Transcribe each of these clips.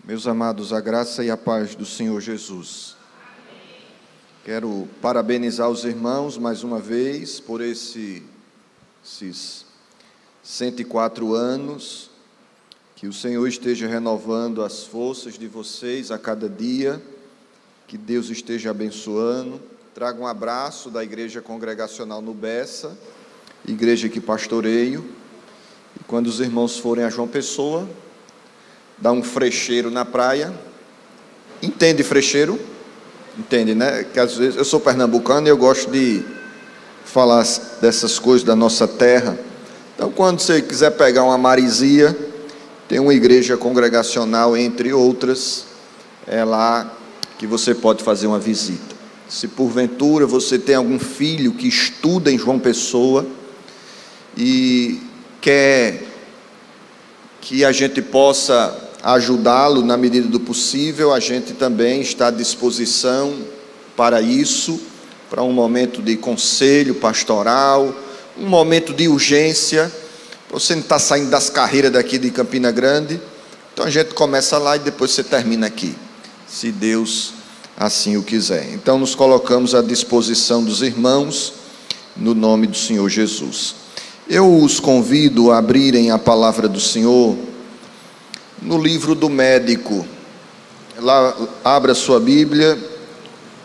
Meus amados, a graça e a paz do Senhor Jesus. Quero parabenizar os irmãos mais uma vez por esses 104 anos, que o Senhor esteja renovando as forças de vocês a cada dia, que Deus esteja abençoando. Trago um abraço da Igreja Congregacional no Bessa, igreja que pastoreio, e quando os irmãos forem a João Pessoa, dá um frecheiro na praia. Entende frecheiro? Entende, né? Que às vezes eu sou pernambucano e eu gosto de falar dessas coisas da nossa terra. Então, quando você quiser pegar uma marisia, tem uma igreja congregacional, entre outras, é lá que você pode fazer uma visita. Se porventura você tem algum filho que estuda em João Pessoa e quer que a gente possa ajudá-lo na medida do possível, a gente também está à disposição para isso, para um momento de conselho pastoral, um momento de urgência. Você não está saindo das carreiras daqui de Campina Grande, então a gente começa lá e depois você termina aqui, se Deus assim o quiser. Então nos colocamos à disposição dos irmãos, no nome do Senhor Jesus. Eu os convido a abrirem a palavra do Senhor no livro do Médico. Lá, abra sua Bíblia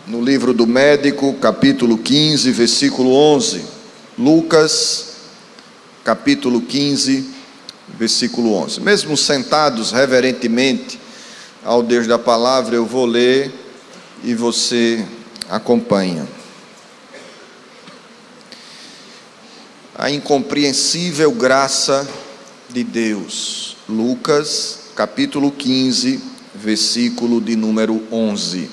no livro do Médico, capítulo 15, versículo 11. Lucas, capítulo 15, versículo 11. Mesmo sentados reverentemente ao Deus da palavra, eu vou ler e você acompanha. A incompreensível graça de Deus. Lucas, capítulo 15, versículo de número 11.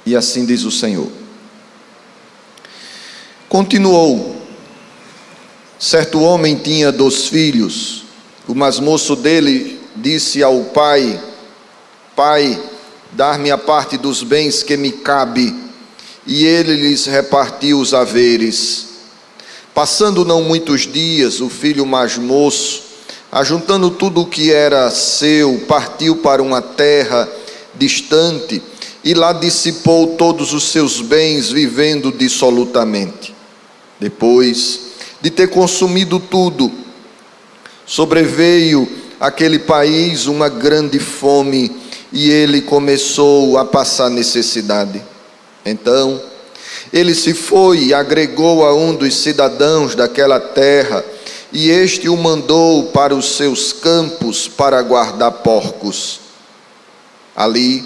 E assim diz o Senhor. Continuou: certo homem tinha 2 filhos. O mais moço dele disse ao pai: Pai, dar-me a parte dos bens que me cabe. E ele lhes repartiu os haveres. Passando não muitos dias, o filho mais moço, ajuntando tudo o que era seu, partiu para uma terra distante e lá dissipou todos os seus bens, vivendo dissolutamente. Depois de ter consumido tudo, sobreveio àquele país uma grande fome e ele começou a passar necessidade. Então ele se foi e agregou a um dos cidadãos daquela terra, e este o mandou para os seus campos para guardar porcos. Ali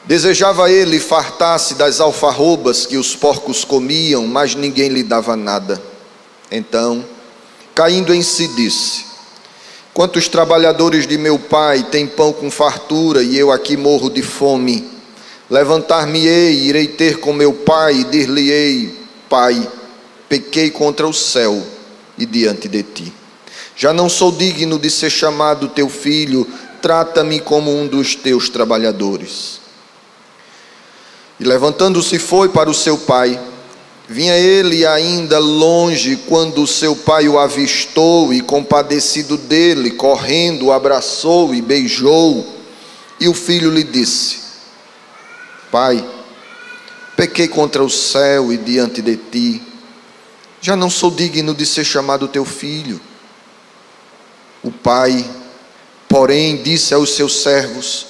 desejava ele fartar-se das alfarrobas que os porcos comiam, mas ninguém lhe dava nada. Então, caindo em si, disse: quantos trabalhadores de meu pai têm pão com fartura e eu aqui morro de fome? Levantar-me-ei, irei ter com meu pai e dir-lhe-ei: Pai, pequei contra o céu e diante de ti. Já não sou digno de ser chamado teu filho, trata-me como um dos teus trabalhadores. E levantando-se foi para o seu pai. Vinha ele ainda longe, quando o seu pai o avistou e, compadecido dele, correndo, o abraçou e beijou. E o filho lhe disse: Pai, pequei contra o céu e diante de ti, já não sou digno de ser chamado teu filho. O pai, porém, disse aos seus servos: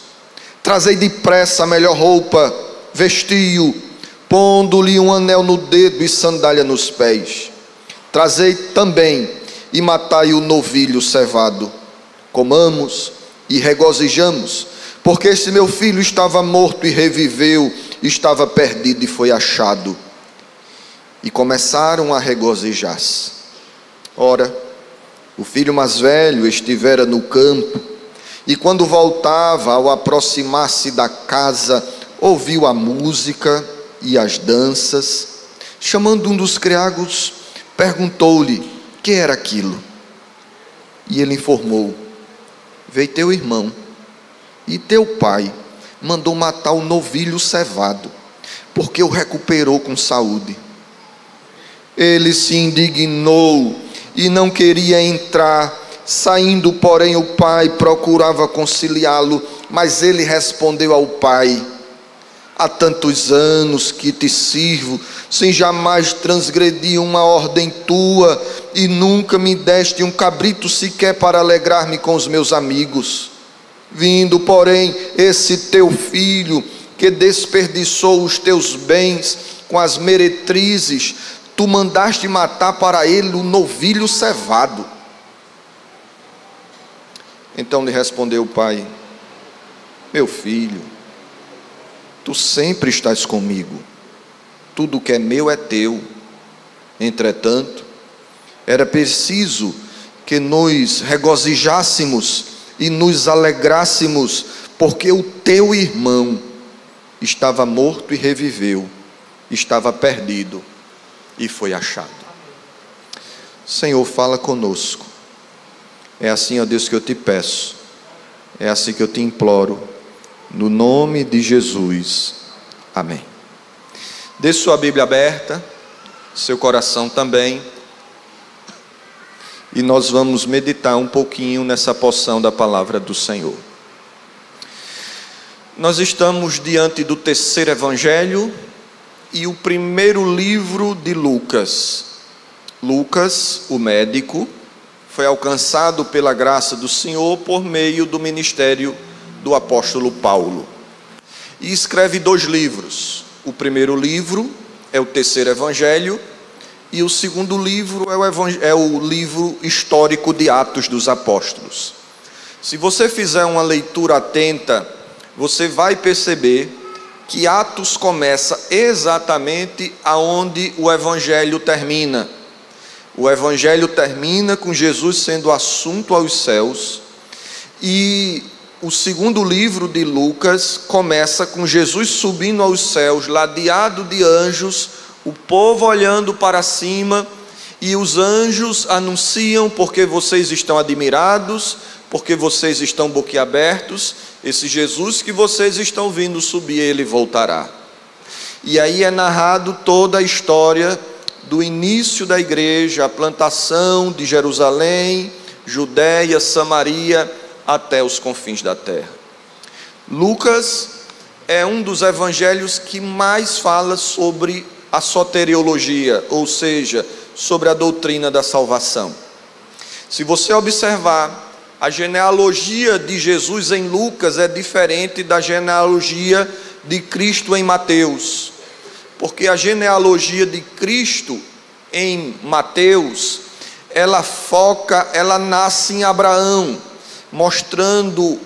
trazei depressa a melhor roupa, vestiu, pondo-lhe um anel no dedo e sandália nos pés. Trazei também e matai o novilho cevado. Comamos e regozijamos, porque esse meu filho estava morto e reviveu, estava perdido e foi achado. E começaram a regozijar-se. Ora, o filho mais velho estivera no campo, e quando voltava, ao aproximar-se da casa, ouviu a música e as danças. Chamando um dos criados, perguntou-lhe: que era aquilo? E ele informou: veio teu irmão, e teu pai mandou matar o novilho cevado, porque o recuperou com saúde. Ele se indignou e não queria entrar, Saindo, porém, o pai procurava conciliá-lo, mas ele respondeu ao pai: há tantos anos que te sirvo, sem jamais transgredir uma ordem tua, e nunca me deste um cabrito sequer para alegrar-me com os meus amigos. Vindo, porém, esse teu filho, que desperdiçou os teus bens com as meretrizes, tu mandaste matar para ele o novilho cevado. Então lhe respondeu o pai: meu filho, tu sempre estás comigo, tudo que é meu é teu. Entretanto, era preciso que nos regozijássemos e nos alegrássemos, porque o teu irmão estava morto e reviveu, estava perdido e foi achado. Senhor, fala conosco. É assim, ó Deus, que eu te peço, é assim que eu te imploro, no nome de Jesus, amém. Deixe sua Bíblia aberta, seu coração também, e nós vamos meditar um pouquinho nessa porção da palavra do Senhor. Nós estamos diante do terceiro evangelho e o primeiro livro de Lucas. Lucas, o médico, foi alcançado pela graça do Senhor por meio do ministério do apóstolo Paulo. E escreve 2 livros. O primeiro livro é o terceiro evangelho, e o segundo livro é o livro histórico de Atos dos Apóstolos. Se você fizer uma leitura atenta, você vai perceber que Atos começa exatamente aonde o evangelho termina. O evangelho termina com Jesus sendo assunto aos céus, e o segundo livro de Lucas começa com Jesus subindo aos céus, ladeado de anjos, o povo olhando para cima, e os anjos anunciam: porque vocês estão admirados, porque vocês estão boquiabertos, esse Jesus que vocês estão vendo subir, ele voltará. E aí é narrado toda a história do início da igreja, a plantação de Jerusalém, Judéia, Samaria, até os confins da terra. Lucas é um dos evangelhos que mais fala sobre a soteriologia, ou seja, sobre a doutrina da salvação. Se você observar, a genealogia de Jesus em Lucas é diferente da genealogia de Cristo em Mateus, porque a genealogia de Cristo em Mateus, ela nasce em Abraão, mostrando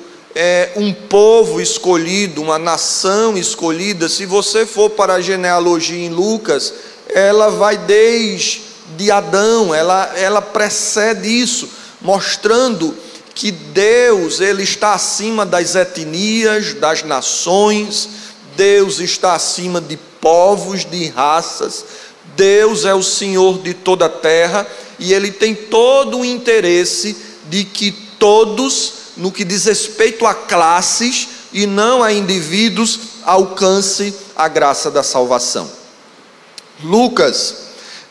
um povo escolhido, uma nação escolhida. Se você for para a genealogia em Lucas, ela vai desde Adão, ela precede isso, mostrando que Deus, ele está acima das etnias, das nações. Deus está acima de povos, de raças. Deus é o Senhor de toda a terra, e ele tem todo o interesse de que todos, no que diz respeito a classes e não a indivíduos, alcance a graça da salvação. Lucas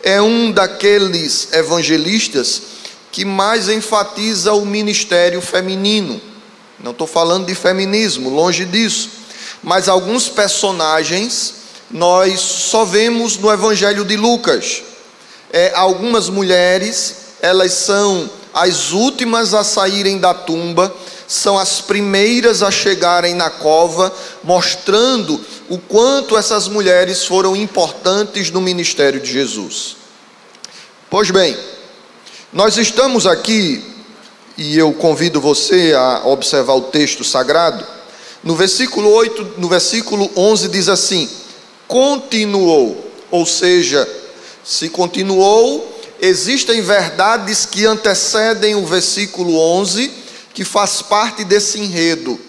é um daqueles evangelistas que mais enfatiza o ministério feminino. Não estou falando de feminismo, longe disso, mas alguns personagens nós só vemos no evangelho de Lucas. Algumas mulheres, elas são as últimas a saírem da tumba, são as primeiras a chegarem na cova, mostrando o quanto essas mulheres foram importantes no ministério de Jesus. Pois bem, nós estamos aqui, e eu convido você a observar o texto sagrado. No versículo 8, no versículo 11 diz assim: continuou, ou seja, se continuou, existem verdades que antecedem o versículo 11, que faz parte desse enredo.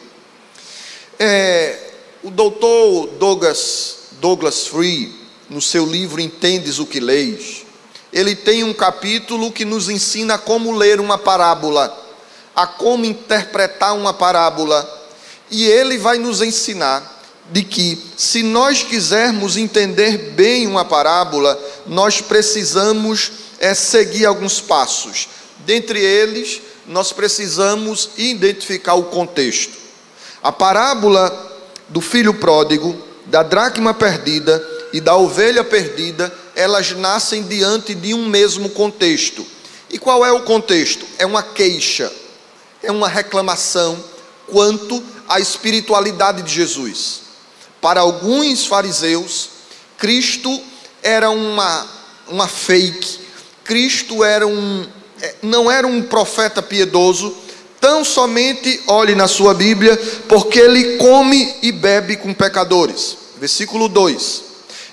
O doutor Douglas Free, no seu livro Entendes o que Leis, ele tem um capítulo que nos ensina como ler uma parábola, a como interpretar uma parábola, e ele vai nos ensinar de que, se nós quisermos entender bem uma parábola, nós precisamos seguir alguns passos. Dentre eles, nós precisamos identificar o contexto. A parábola do filho pródigo, da dracma perdida e da ovelha perdida, elas nascem diante de um mesmo contexto. E qual é o contexto? É uma queixa, é uma reclamação quanto à espiritualidade de Jesus. Para alguns fariseus, Cristo era uma fake, Cristo não era um profeta piedoso, tão somente, olhe na sua Bíblia, porque ele come e bebe com pecadores. Versículo 2: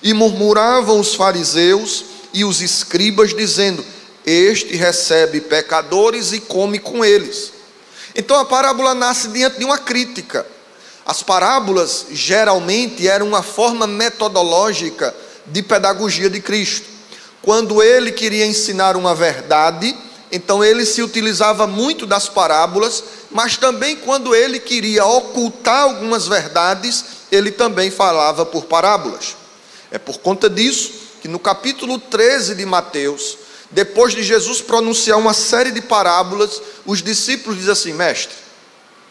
e murmuravam os fariseus e os escribas, dizendo: este recebe pecadores e come com eles. Então a parábola nasce diante de uma crítica. As parábolas geralmente eram uma forma metodológica de pedagogia de Cristo. Quando ele queria ensinar uma verdade, então ele se utilizava muito das parábolas, mas também quando ele queria ocultar algumas verdades, ele também falava por parábolas. É por conta disso que no capítulo 13 de Mateus, depois de Jesus pronunciar uma série de parábolas, os discípulos dizem assim: mestre,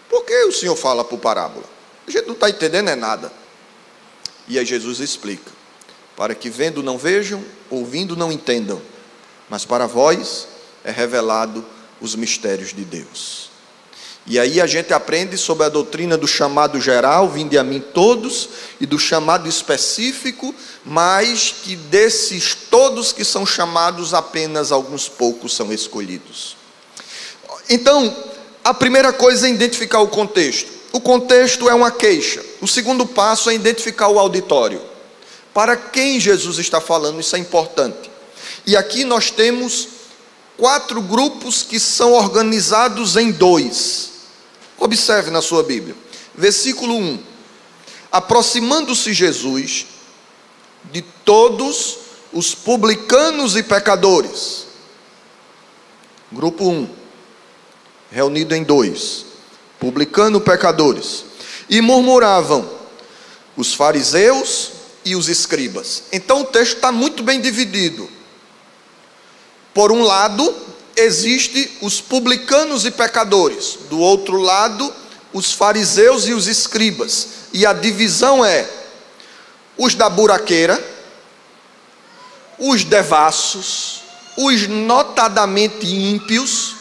por que o senhor fala por parábola? A gente não está entendendo nada. E aí Jesus explica: para que vendo não vejam, ouvindo não entendam, mas para vós é revelado os mistérios de Deus. E aí a gente aprende sobre a doutrina do chamado geral, vinde a mim todos, e do chamado específico, mas que desses todos que são chamados, apenas alguns poucos são escolhidos. Então, a primeira coisa é identificar o contexto. O contexto é uma queixa. O segundo passo é identificar o auditório. Para quem Jesus está falando, isso é importante. E aqui nós temos 4 grupos que são organizados em 2. Observe na sua Bíblia. Versículo 1. Aproximando-se Jesus de todos os publicanos e pecadores. Grupo 1. Reunido em 2. Publicano, pecadores. E murmuravam os fariseus e os escribas. Então o texto está muito bem dividido. Por um lado, existe os publicanos e pecadores. Do outro lado, os fariseus e os escribas. E a divisão é: os da buraqueira, os devassos, os notadamente ímpios,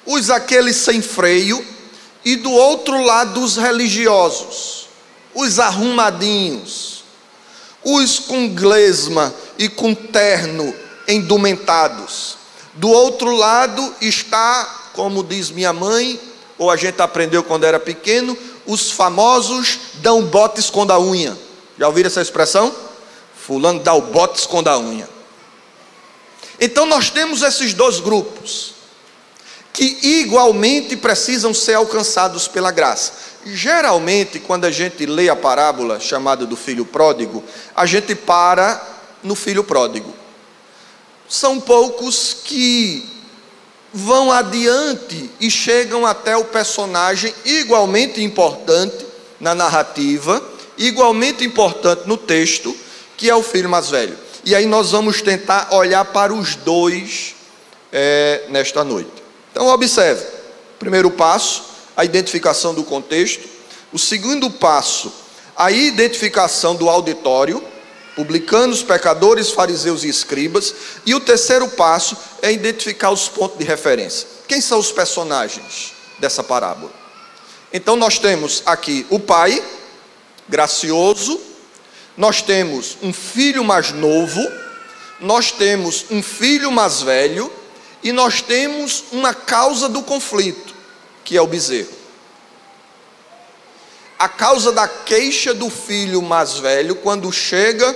os aqueles sem freio, e do outro lado os religiosos, os arrumadinhos, os com glesma e com terno endumentados. Do outro lado está, como diz minha mãe, ou a gente aprendeu quando era pequeno, os famosos dão bote esconda a unha. Já ouviram essa expressão? Fulano dá o bote esconda a unha. Então nós temos esses 2 grupos que igualmente precisam ser alcançados pela graça. Geralmente, quando a gente lê a parábola chamada do filho pródigo, a gente para no filho pródigo. São poucos que vão adiante e chegam até o personagem igualmente importante na narrativa, igualmente importante no texto, que é o filho mais velho. E aí nós vamos tentar olhar para os 2 nesta noite. Então observe, primeiro passo, a identificação do contexto. O segundo passo, a identificação do auditório, publicanos, pecadores, fariseus e escribas. E o terceiro passo é identificar os pontos de referência. Quem são os personagens dessa parábola? Então nós temos aqui o pai, gracioso. Nós temos um filho mais novo. Nós temos um filho mais velho. E nós temos uma causa do conflito, que é o bezerro. A causa da queixa do filho mais velho, quando chega,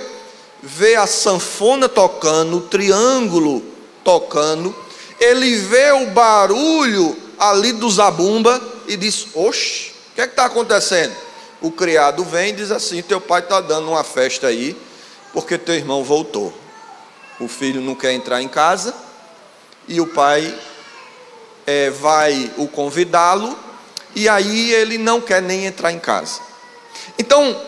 vê a sanfona tocando, o triângulo tocando, ele vê o barulho ali do zabumba e diz: oxe, o que é que está acontecendo? O criado vem e diz assim: teu pai está dando uma festa aí, porque teu irmão voltou. O filho não quer entrar em casa, e o pai vai o convidá-lo, e aí ele não quer nem entrar em casa. Então,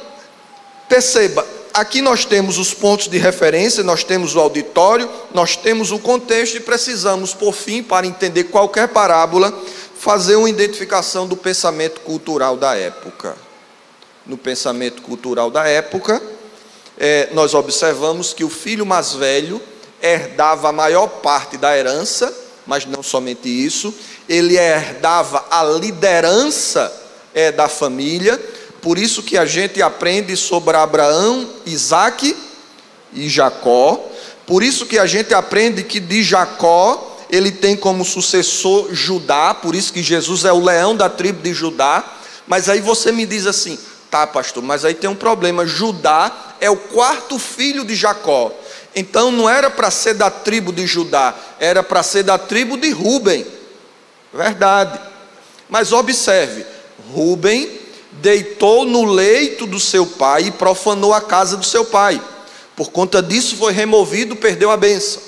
perceba, aqui nós temos os pontos de referência, nós temos o auditório, nós temos o contexto e precisamos, por fim, para entender qualquer parábola, fazer uma identificação do pensamento cultural da época. No pensamento cultural da época, nós observamos que o filho mais velho herdava a maior parte da herança, mas não somente isso, ele herdava a liderança da família. Por isso que a gente aprende sobre Abraão, Isaque e Jacó. Por isso que a gente aprende que de Jacó ele tem como sucessor Judá. Por isso que Jesus é o leão da tribo de Judá. Mas aí você me diz assim: tá, pastor, mas aí tem um problema. Judá é o quarto filho de Jacó. Então não era para ser da tribo de Judá, era para ser da tribo de Rúben. Verdade. Mas observe, Rúben deitou no leito do seu pai e profanou a casa do seu pai. Por conta disso foi removido, perdeu a bênção.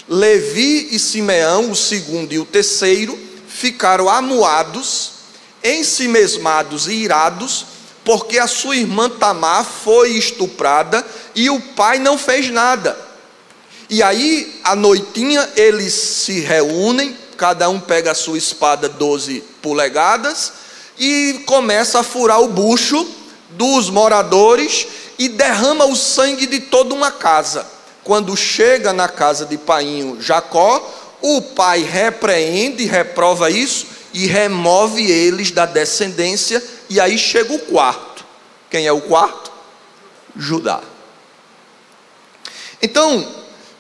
Levi e Simeão, o segundo e o terceiro, ficaram amuados, ensimesmados e irados, porque a sua irmã Tamar foi estuprada e o pai não fez nada. E aí, à noitinha, eles se reúnem, cada um pega a sua espada 12 polegadas, e começa a furar o bucho dos moradores e derrama o sangue de toda uma casa. Quando chega na casa de painho Jacó, o pai repreende, reprova isso e remove eles da descendência, e aí chega o quarto. Quem é o quarto? Judá. Então,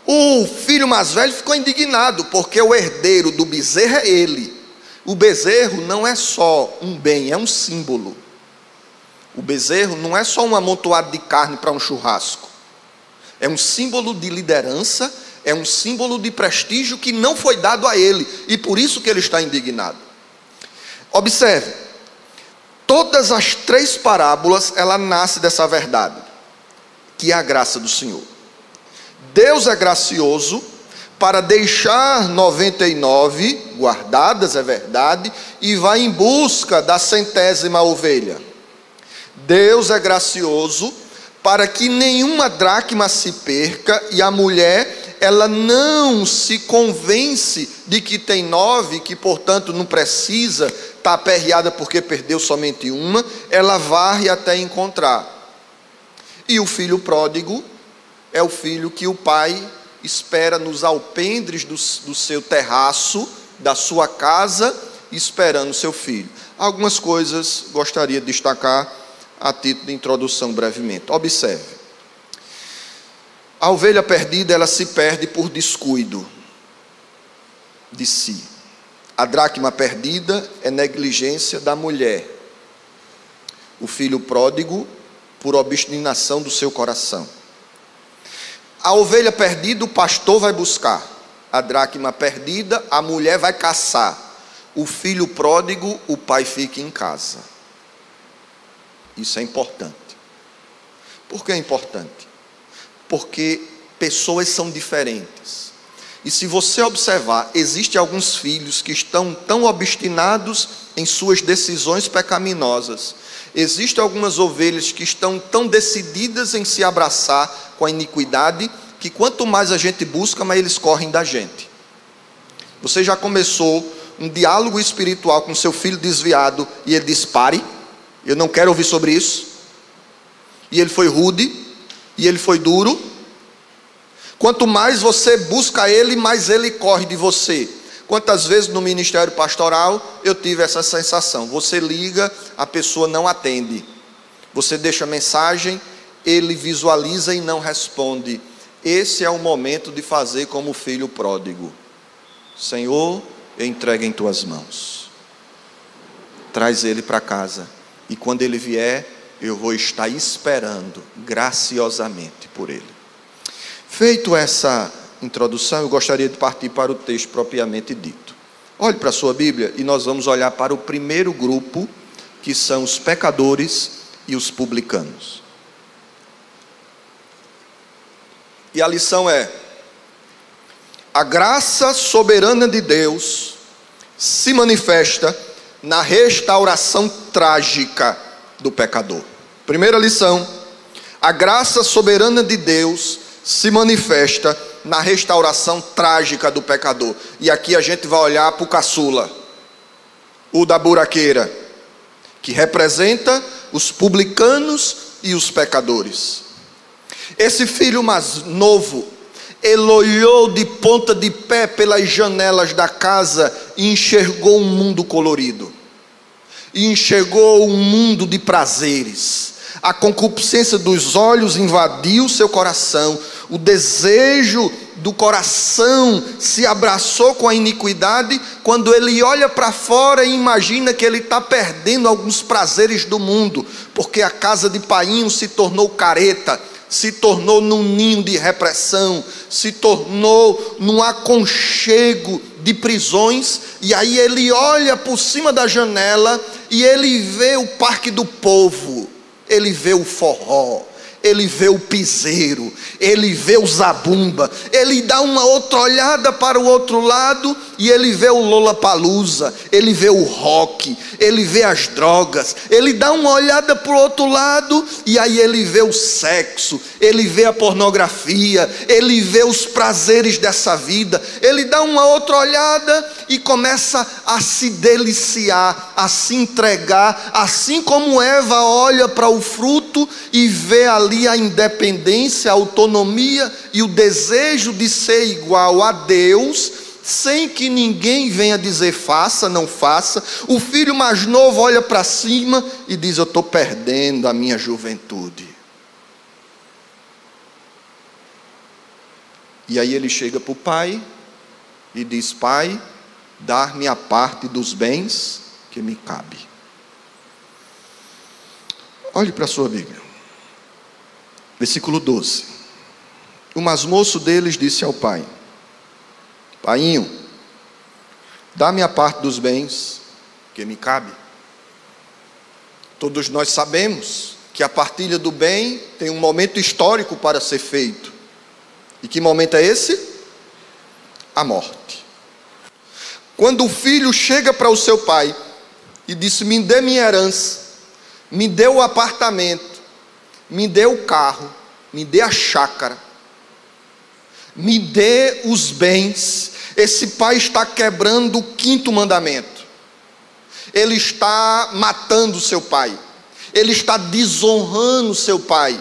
o filho mais velho ficou indignado, porque o herdeiro do bezerro é ele. O bezerro não é só um bem, é um símbolo. O bezerro não é só um amontoado de carne para um churrasco. É um símbolo de liderança, é um símbolo de prestígio que não foi dado a ele, e por isso que ele está indignado. Observe, todas as 3 parábolas, ela nasce dessa verdade, que é a graça do Senhor. Deus é gracioso para deixar 99 guardadas, é verdade, e vai em busca da 100ª ovelha. Deus é gracioso para que nenhuma dracma se perca, e a mulher, ela não se convence de que tem 9, que portanto não precisa estar aperreada porque perdeu somente uma, ela varre até encontrar. E o filho pródigo é o filho que o pai espera nos alpendres do seu terraço, da sua casa, esperando seu filho. Algumas coisas gostaria de destacar a título de introdução brevemente. Observe. A ovelha perdida, ela se perde por descuido de si. A dracma perdida é negligência da mulher. O filho pródigo, por obstinação do seu coração. A ovelha perdida, o pastor vai buscar. A dracma perdida, a mulher vai caçar. O filho pródigo, o pai fica em casa. Isso é importante. Por que é importante? Porque pessoas são diferentes. E se você observar, existem alguns filhos que estão tão obstinados em suas decisões pecaminosas. Existem algumas ovelhas que estão tão decididas em se abraçar com a iniquidade, que quanto mais a gente busca, mais eles correm da gente. Você já começou um diálogo espiritual com seu filho desviado e ele diz: pare, eu não quero ouvir sobre isso. E ele foi rude, e ele foi duro. Quanto mais você busca ele, mais ele corre de você. Quantas vezes no ministério pastoral eu tive essa sensação? Você liga, a pessoa não atende. Você deixa mensagem, ele visualiza e não responde. Esse é o momento de fazer como o filho pródigo. Senhor, eu entrego em tuas mãos. Traz ele para casa. E quando ele vier, eu vou estar esperando graciosamente por ele. Feito essa introdução, eu gostaria de partir para o texto propriamente dito. Olhe para a sua Bíblia e nós vamos olhar para o primeiro grupo, que são os pecadores e os publicanos. E a lição é: a graça soberana de Deus se manifesta na restauração trágica do pecador. Primeira lição: A graça soberana de Deus se manifesta na restauração trágica do pecador. E aqui a gente vai olhar para o caçula, o da buraqueira, que representa os publicanos e os pecadores. Esse filho mais novo, ele olhou de ponta de pé pelas janelas da casa e enxergou um mundo colorido, e enxergou um mundo de prazeres. A concupiscência dos olhos invadiu seu coração, o desejo do coração se abraçou com a iniquidade, quando ele olha para fora e imagina que ele está perdendo alguns prazeres do mundo, porque a casa de Painho se tornou careta, se tornou num ninho de repressão, se tornou num aconchego de prisões. E aí ele olha por cima da janela e ele vê o Parque do Povo, ele vê o forró, ele vê o piseiro, ele vê o zabumba, ele dá uma outra olhada para o outro lado e ele vê o Lollapalooza, ele vê o rock, ele vê as drogas, ele dá uma olhada para o outro lado e aí ele vê o sexo, ele vê a pornografia, ele vê os prazeres dessa vida, ele dá uma outra olhada e começa a se deliciar, a se entregar, assim como Eva olha para o fruto e vê ali a independência, a autonomia e o desejo de ser igual a Deus, sem que ninguém venha dizer faça, não faça. O filho mais novo olha para cima e diz: eu estou perdendo a minha juventude. E aí ele chega para o pai e diz: pai, dar-me a parte dos bens que me cabe. Olhe para a sua Bíblia, versículo 12. O mais moço deles disse ao pai: Painho, dá-me a parte dos bens que me cabe. Todos nós sabemos que a partilha do bem tem um momento histórico para ser feito. E que momento é esse? A morte. Quando o filho chega para o seu pai e disse: me dê minha herança, me dê o apartamento, me dê o carro, me dê a chácara, me dê os bens. Esse pai está quebrando o 5º mandamento. Ele está matando seu pai. Ele está desonrando seu pai.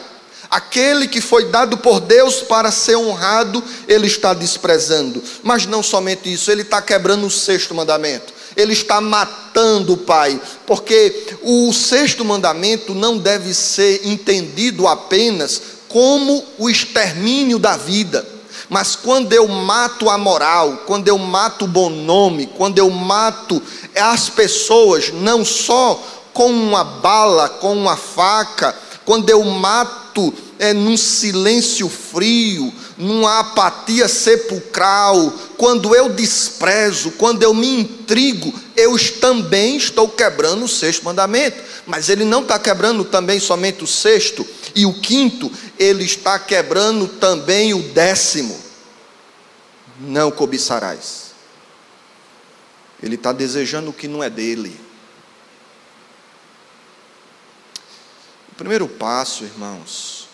Aquele que foi dado por Deus para ser honrado, ele está desprezando. Mas não somente isso, ele está quebrando o 6º mandamento. Ele está matando o pai, porque o 6º mandamento não deve ser entendido apenas como o extermínio da vida. Mas quando eu mato a moral, quando eu mato o bom nome, quando eu mato as pessoas, não só com uma bala, com uma faca, quando eu mato num silêncio frio, numa apatia sepulcral, quando eu desprezo, quando eu me intrigo, eu também estou quebrando o 6º mandamento. Mas ele não está quebrando também somente o 6º e o 5º, ele está quebrando também o 10º. Não cobiçarás. Ele está desejando o que não é dele. O primeiro passo, irmãos,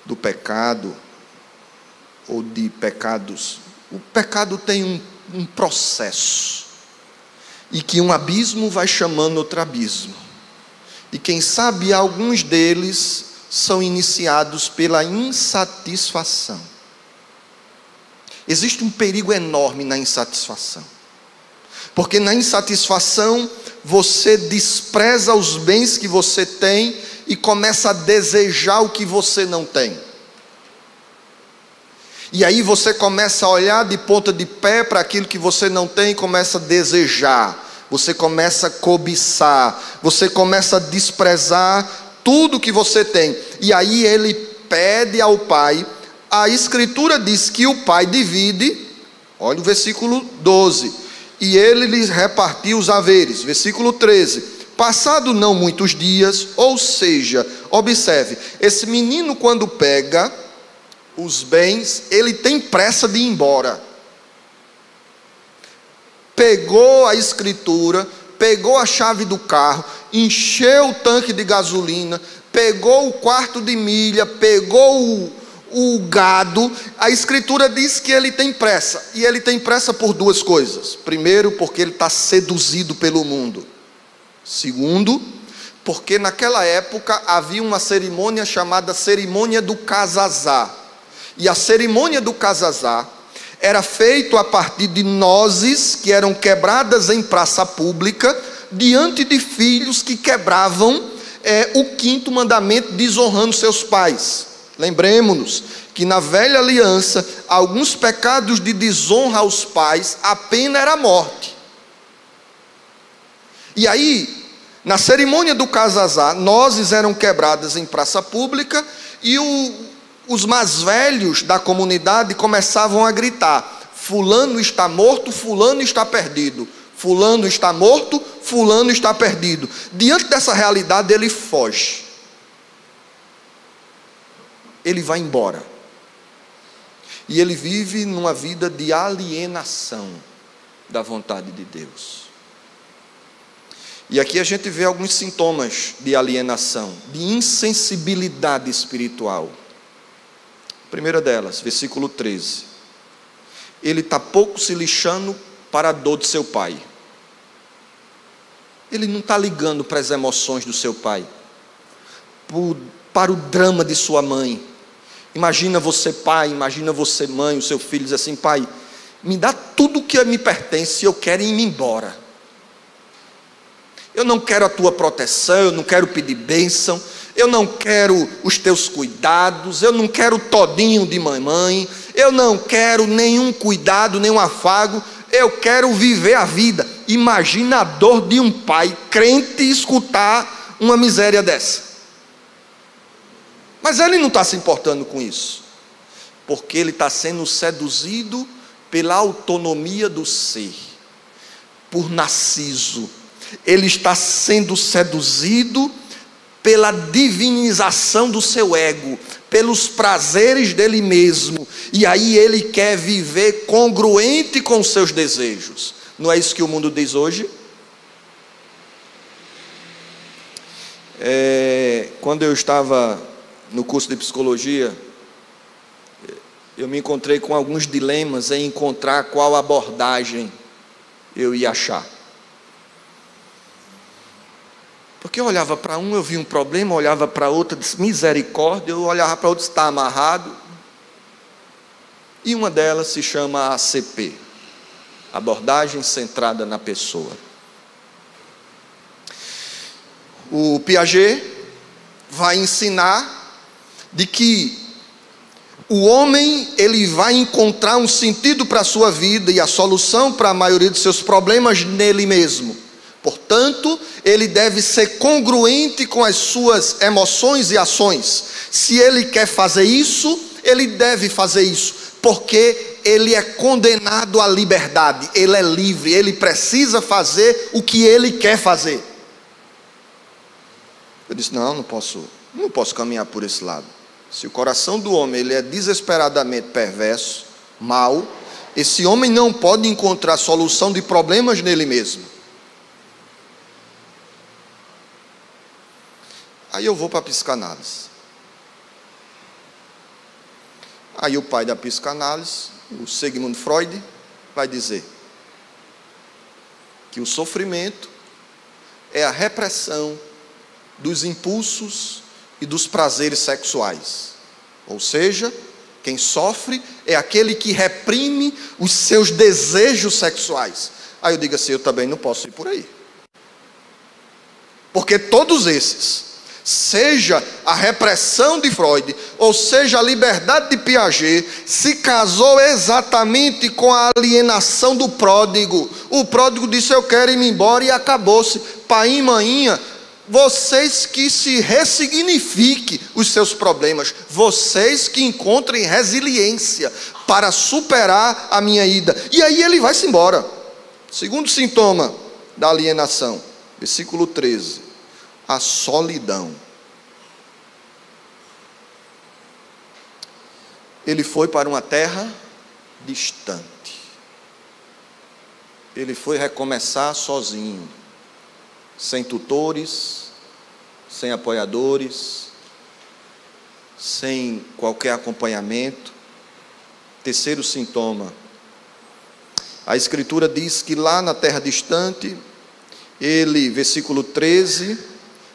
do pecado, ou de pecados, o pecado tem um processo, e que um abismo vai chamando outro abismo, e quem sabe alguns deles são iniciados pela insatisfação. Existe um perigo enorme na insatisfação, porque na insatisfação você despreza os bens que você tem e começa a desejar o que você não tem. E aí você começa a olhar de ponta de pé para aquilo que você não tem e começa a desejar. Você começa a cobiçar, você começa a desprezar tudo que você tem. E aí ele pede ao pai. A escritura diz que o pai divide, olha o versículo 12, e ele lhes repartiu os haveres. Versículo 13, passado não muitos dias, ou seja, observe, esse menino quando pega os bens, ele tem pressa de ir embora. Pegou a escritura, pegou a chave do carro, encheu o tanque de gasolina, pegou o quarto de milha, pegou o gado, a Escritura diz que ele tem pressa. E ele tem pressa por duas coisas. Primeiro, porque ele está seduzido pelo mundo. Segundo, porque naquela época havia uma cerimônia chamada cerimônia do casazá. E a cerimônia do casazá era feita a partir de nozes que eram quebradas em praça pública, diante de filhos que quebravam o quinto mandamento, desonrando seus pais. Lembremos-nos que na velha aliança, alguns pecados de desonra aos pais, a pena era a morte. E aí, na cerimônia do casazá, nozes eram quebradas em praça pública e os mais velhos da comunidade começavam a gritar: fulano está morto, fulano está perdido. Fulano está morto, fulano está perdido. Diante dessa realidade, ele foge. Ele vai embora. E ele vive numa vida de alienação da vontade de Deus. E aqui a gente vê alguns sintomas de alienação, de insensibilidade espiritual. A primeira delas, versículo 13. Ele está pouco se lixando para a dor de seu pai. Ele não está ligando para as emoções do seu pai, para o drama de sua mãe. Imagina você pai, imagina você mãe, o seu filho diz assim: pai, me dá tudo que me pertence, eu quero ir embora. Eu não quero a tua proteção, eu não quero pedir bênção, eu não quero os teus cuidados, eu não quero todinho de mamãe, eu não quero nenhum cuidado, nenhum afago, eu quero viver a vida. Imagina a dor de um pai crente escutar uma miséria dessa. Mas ele não está se importando com isso, porque ele está sendo seduzido pela autonomia do ser, por Narciso. Ele está sendo seduzido pela divinização do seu ego, pelos prazeres dele mesmo, e aí ele quer viver congruente com os seus desejos. Não é isso que o mundo diz hoje? Quando eu estava no curso de psicologia, eu me encontrei com alguns dilemas em encontrar qual abordagem eu ia achar. Porque eu olhava para um, eu via um problema, olhava para outro, disse misericórdia, eu olhava para outro, está amarrado. E uma delas se chama ACP, abordagem centrada na pessoa. O Piaget vai ensinar de que o homem ele vai encontrar um sentido para a sua vida e a solução para a maioria dos seus problemas nele mesmo. Portanto, ele deve ser congruente com as suas emoções e ações. Se ele quer fazer isso, ele deve fazer isso, porque ele é condenado à liberdade, ele é livre, ele precisa fazer o que ele quer fazer. Eu disse: não posso caminhar por esse lado. Se o coração do homem ele é desesperadamente perverso, mau, esse homem não pode encontrar solução de problemas nele mesmo. Aí eu vou para a psicanálise. Aí o pai da psicanálise, o Sigmund Freud, vai dizer que o sofrimento é a repressão dos impulsos e dos prazeres sexuais. Ou seja, quem sofre é aquele que reprime os seus desejos sexuais. Aí eu digo assim: eu também não posso ir por aí. Porque todos esses, seja a repressão de Freud, ou seja a liberdade de Piaget, se casou exatamente com a alienação do pródigo. O pródigo disse: eu quero ir embora, e acabou-se. Pai e maninha, vocês que se ressignifiquem os seus problemas, vocês que encontrem resiliência para superar a minha ida. E aí ele vai-se embora. Segundo sintoma da alienação, versículo 13, a solidão. Ele foi para uma terra distante. Ele foi recomeçar sozinho, sem tutores, sem apoiadores, sem qualquer acompanhamento. Terceiro sintoma, a Escritura diz que lá na terra distante, ele, versículo 13,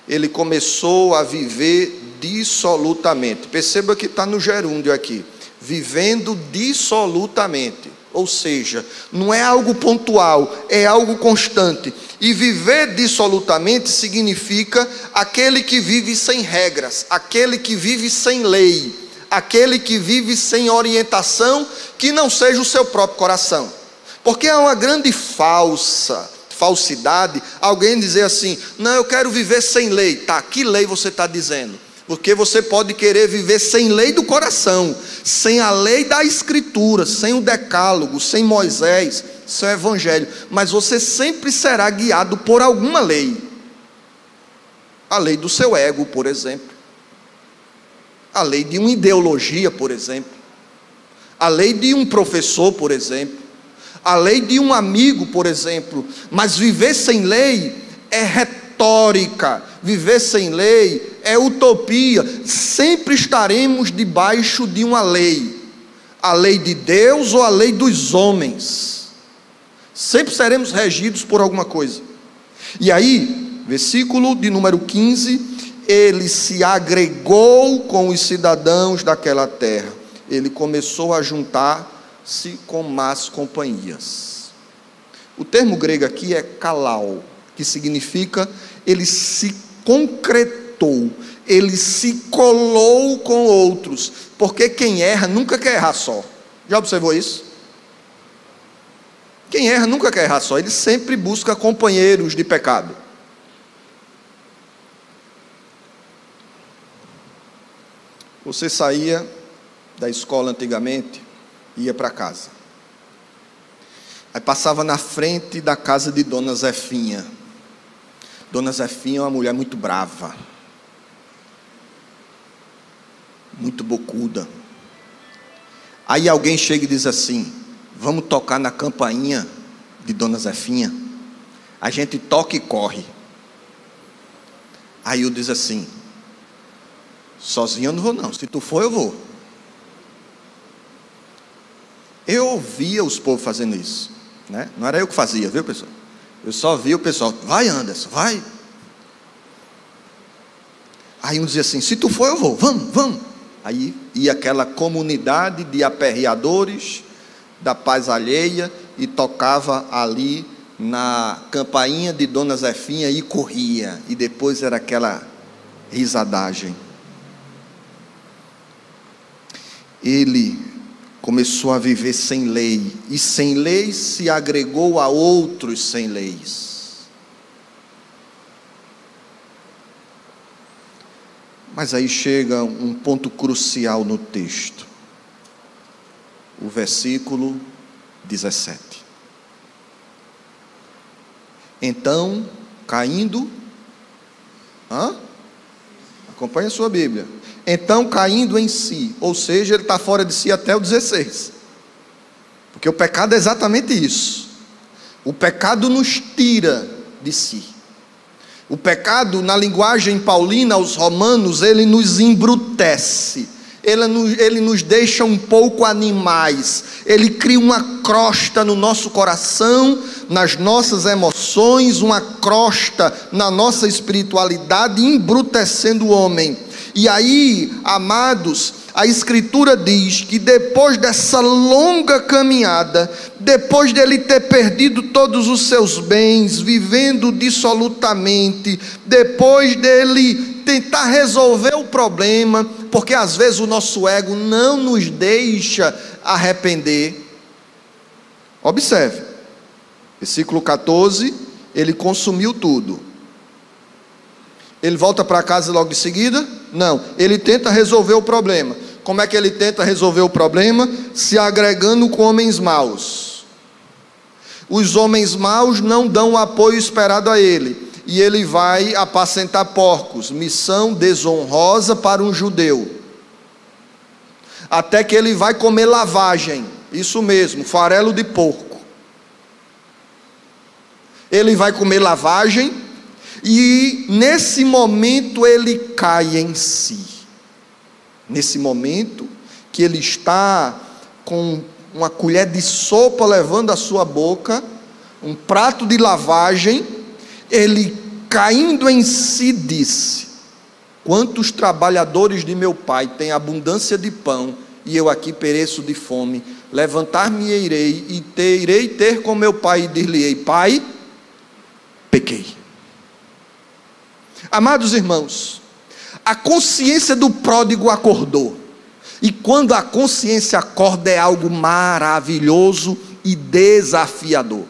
ele começou a viver dissolutamente. Perceba que está no gerúndio aqui, vivendo dissolutamente, ou seja, não é algo pontual, é algo constante. E viver dissolutamente significa aquele que vive sem regras, aquele que vive sem lei, aquele que vive sem orientação que não seja o seu próprio coração. Porque é uma grande falsidade alguém dizer assim: não, eu quero viver sem lei. Tá, que lei você está dizendo? Porque você pode querer viver sem lei do coração, sem a lei da Escritura, sem o decálogo, sem Moisés, sem o Evangelho, mas você sempre será guiado por alguma lei. A lei do seu ego, por exemplo, a lei de uma ideologia, por exemplo, a lei de um professor, por exemplo, a lei de um amigo, por exemplo. Mas viver sem lei é retórica, viver sem lei é utopia. Sempre estaremos debaixo de uma lei, a lei de Deus ou a lei dos homens. Sempre seremos regidos por alguma coisa. E aí, versículo de número 15, ele se agregou com os cidadãos daquela terra. Ele começou a juntar-se com más companhias. O termo grego aqui é kalau, que significa ele se concretou, ele se colou com outros, porque quem erra nunca quer errar só. Já observou isso? Quem erra nunca quer errar só, ele sempre busca companheiros de pecado. Você saía da escola antigamente, ia para casa. Aí passava na frente da casa de Dona Zefinha. Dona Zefinha é uma mulher muito brava, muito bocuda. Aí alguém chega e diz assim: vamos tocar na campainha de Dona Zefinha? A gente toca e corre. Aí eu diz assim: sozinho eu não vou não, se tu for eu vou. Eu ouvia os povos fazendo isso, né? Não era eu que fazia, viu, pessoal? Eu só via o pessoal: vai, Anderson, vai. Aí um dizia assim: se tu for eu vou, vamos. Aí ia aquela comunidade de aperreadores da paz alheia e tocava ali na campainha de Dona Zefinha e corria. E depois era aquela risadagem. Ele começou a viver sem lei, e sem lei se agregou a outros sem leis. Mas aí chega um ponto crucial no texto, o versículo 17. Então, caindo, acompanhe a sua Bíblia. Então, caindo em si, ou seja, ele está fora de si até o 16, porque o pecado é exatamente isso. O pecado nos tira de si. O pecado, na linguagem paulina aos romanos, ele nos embrutece, ele nos deixa um pouco animais, ele cria uma crosta no nosso coração, nas nossas emoções, uma crosta na nossa espiritualidade, embrutecendo o homem. E aí, amados, a Escritura diz que depois dessa longa caminhada, depois dele ter perdido todos os seus bens, vivendo dissolutamente, depois dele tentar resolver o problema, porque às vezes o nosso ego não nos deixa arrepender. Observe, versículo 14, ele consumiu tudo. Ele volta para casa logo de seguida? Não, ele tenta resolver o problema. Como é que ele tenta resolver o problema? Se agregando com homens maus. Os homens maus não dão o apoio esperado a ele, e ele vai apacentar porcos, missão desonrosa para um judeu. Até que ele vai comer lavagem, isso mesmo, farelo de porco. Ele vai comer lavagem, e nesse momento ele cai em si. Nesse momento que ele está com uma colher de sopa levando à sua boca, um prato de lavagem, ele, caindo em si, disse: quantos trabalhadores de meu pai têm abundância de pão, e eu aqui pereço de fome. Levantar-me-ei e irei ter com meu pai, e dir-lhe-ei: pai, pequei. Amados irmãos, a consciência do pródigo acordou. E quando a consciência acorda, é algo maravilhoso e desafiador.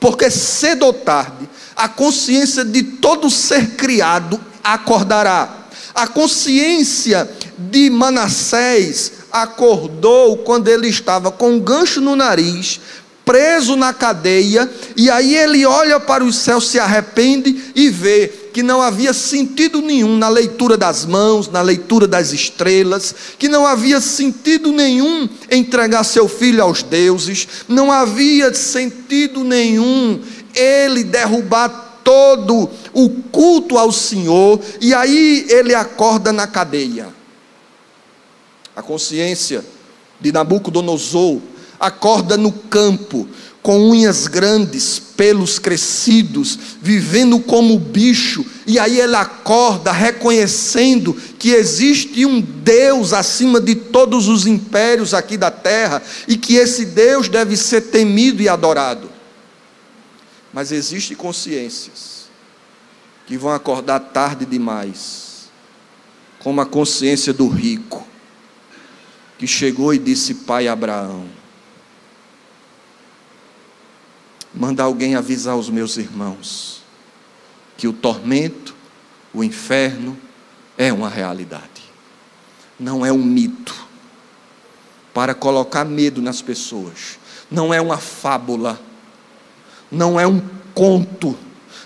Porque cedo ou tarde, a consciência de todo ser criado acordará. A consciência de Manassés acordou quando ele estava com um gancho no nariz, preso na cadeia, e aí ele olha para os céus, se arrepende e vê que não havia sentido nenhum na leitura das mãos, na leitura das estrelas, que não havia sentido nenhum entregar seu filho aos deuses, não havia sentido nenhum ele derrubar todo o culto ao Senhor, e aí ele acorda na cadeia. A consciência de Nabucodonosor acorda no campo, com unhas grandes, pelos crescidos, vivendo como bicho, e aí ele acorda reconhecendo que existe um Deus acima de todos os impérios aqui da terra, e que esse Deus deve ser temido e adorado. Mas existem consciências que vão acordar tarde demais, como a consciência do rico, que chegou e disse: pai Abraão, manda alguém avisar os meus irmãos que o tormento, o inferno é uma realidade, não é um mito para colocar medo nas pessoas, não é uma fábula, não é um conto,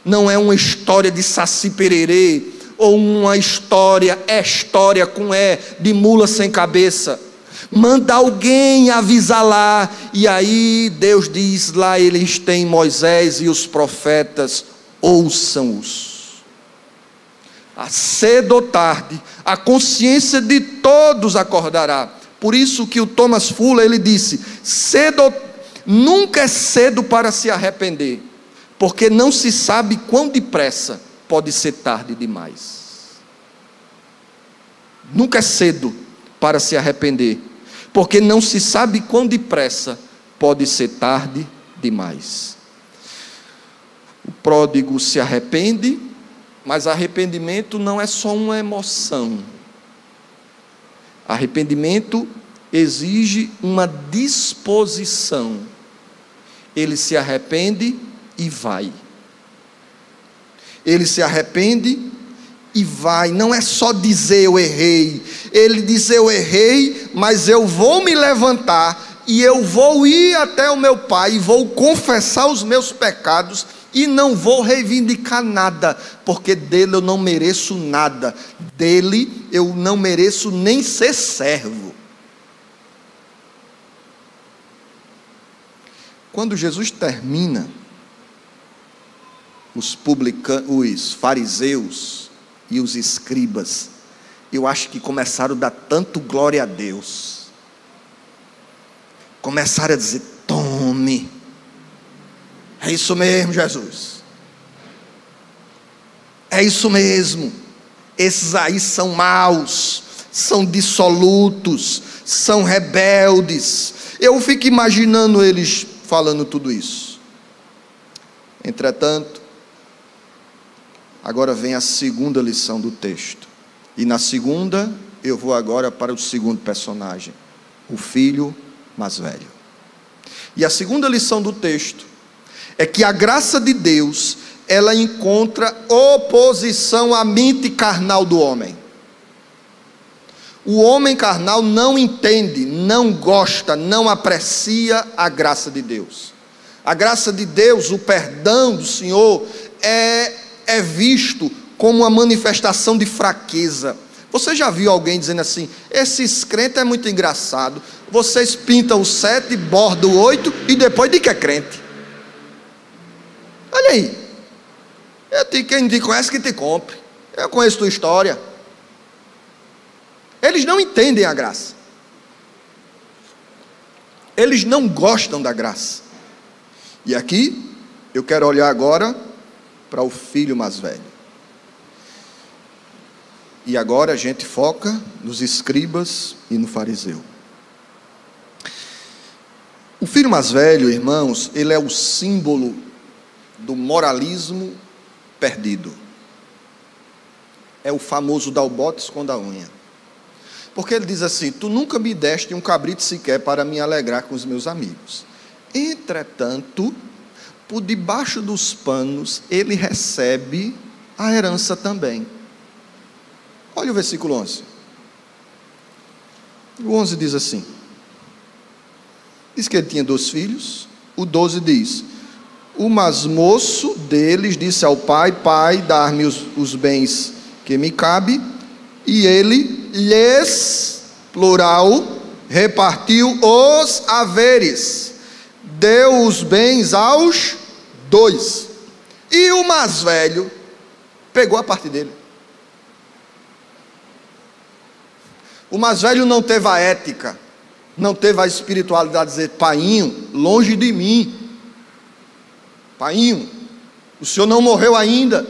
não é uma história de Saci Pererê, ou uma história com de mula sem cabeça. Manda alguém avisar lá, e aí Deus diz: lá eles têm Moisés e os profetas, ouçam-os. Cedo ou tarde, a consciência de todos acordará. Por isso que o Thomas Fuller, ele disse: nunca é cedo para se arrepender, porque não se sabe quão depressa pode ser tarde demais. Nunca é cedo para se arrepender, porque não se sabe quão depressa pode ser tarde demais. O pródigo se arrepende, mas arrependimento não é só uma emoção. Arrependimento exige uma disposição. Ele se arrepende e vai. Ele se arrepende e vai. Não é só dizer eu errei. Ele diz: eu errei, mas eu vou me levantar e eu vou ir até o meu pai e vou confessar os meus pecados e não vou reivindicar nada, porque dele eu não mereço nada, dele eu não mereço nem ser servo. Quando Jesus termina, os fariseus e os escribas, eu acho que começaram a dar tanto glória a Deus, começaram a dizer: tome, é isso mesmo, Jesus, é isso mesmo, esses aí são maus, são dissolutos, são rebeldes. Eu fico imaginando eles falando tudo isso. Entretanto, agora vem a segunda lição do texto, e na segunda eu vou agora para o segundo personagem, o filho mais velho. E a segunda lição do texto é que a graça de Deus, ela encontra oposição à mente carnal do homem. O homem carnal não entende, não gosta, não aprecia a graça de Deus. A graça de Deus, o perdão do Senhor, é visto como uma manifestação de fraqueza. Você já viu alguém dizendo assim: esses crentes é muito engraçado, vocês pintam o 7, bordam o 8 e depois de que é crente? Olha aí, quem te conhece que te compre, eu conheço tua história. Eles não entendem a graça. Eles não gostam da graça. E aqui, eu quero olhar agora para o filho mais velho. E agora a gente foca nos escribas e no fariseu. O filho mais velho, irmãos, ele é o símbolo do moralismo perdido. É o famoso dá o bote, esconda a unha. Porque ele diz assim: tu nunca me deste um cabrito sequer para me alegrar com os meus amigos. Entretanto, por debaixo dos panos, ele recebe a herança também. Olha o versículo 11. O 11 diz assim: diz que ele tinha 2 filhos. O 12 diz: o mais moço deles disse ao pai: pai, dar-me os bens que me cabe. E ele lhes, plural, repartiu os haveres, deu os bens aos 2. E o mais velho pegou a parte dele. O mais velho não teve a ética, não teve a espiritualidade de dizer: painho, longe de mim. Painho, o senhor não morreu ainda.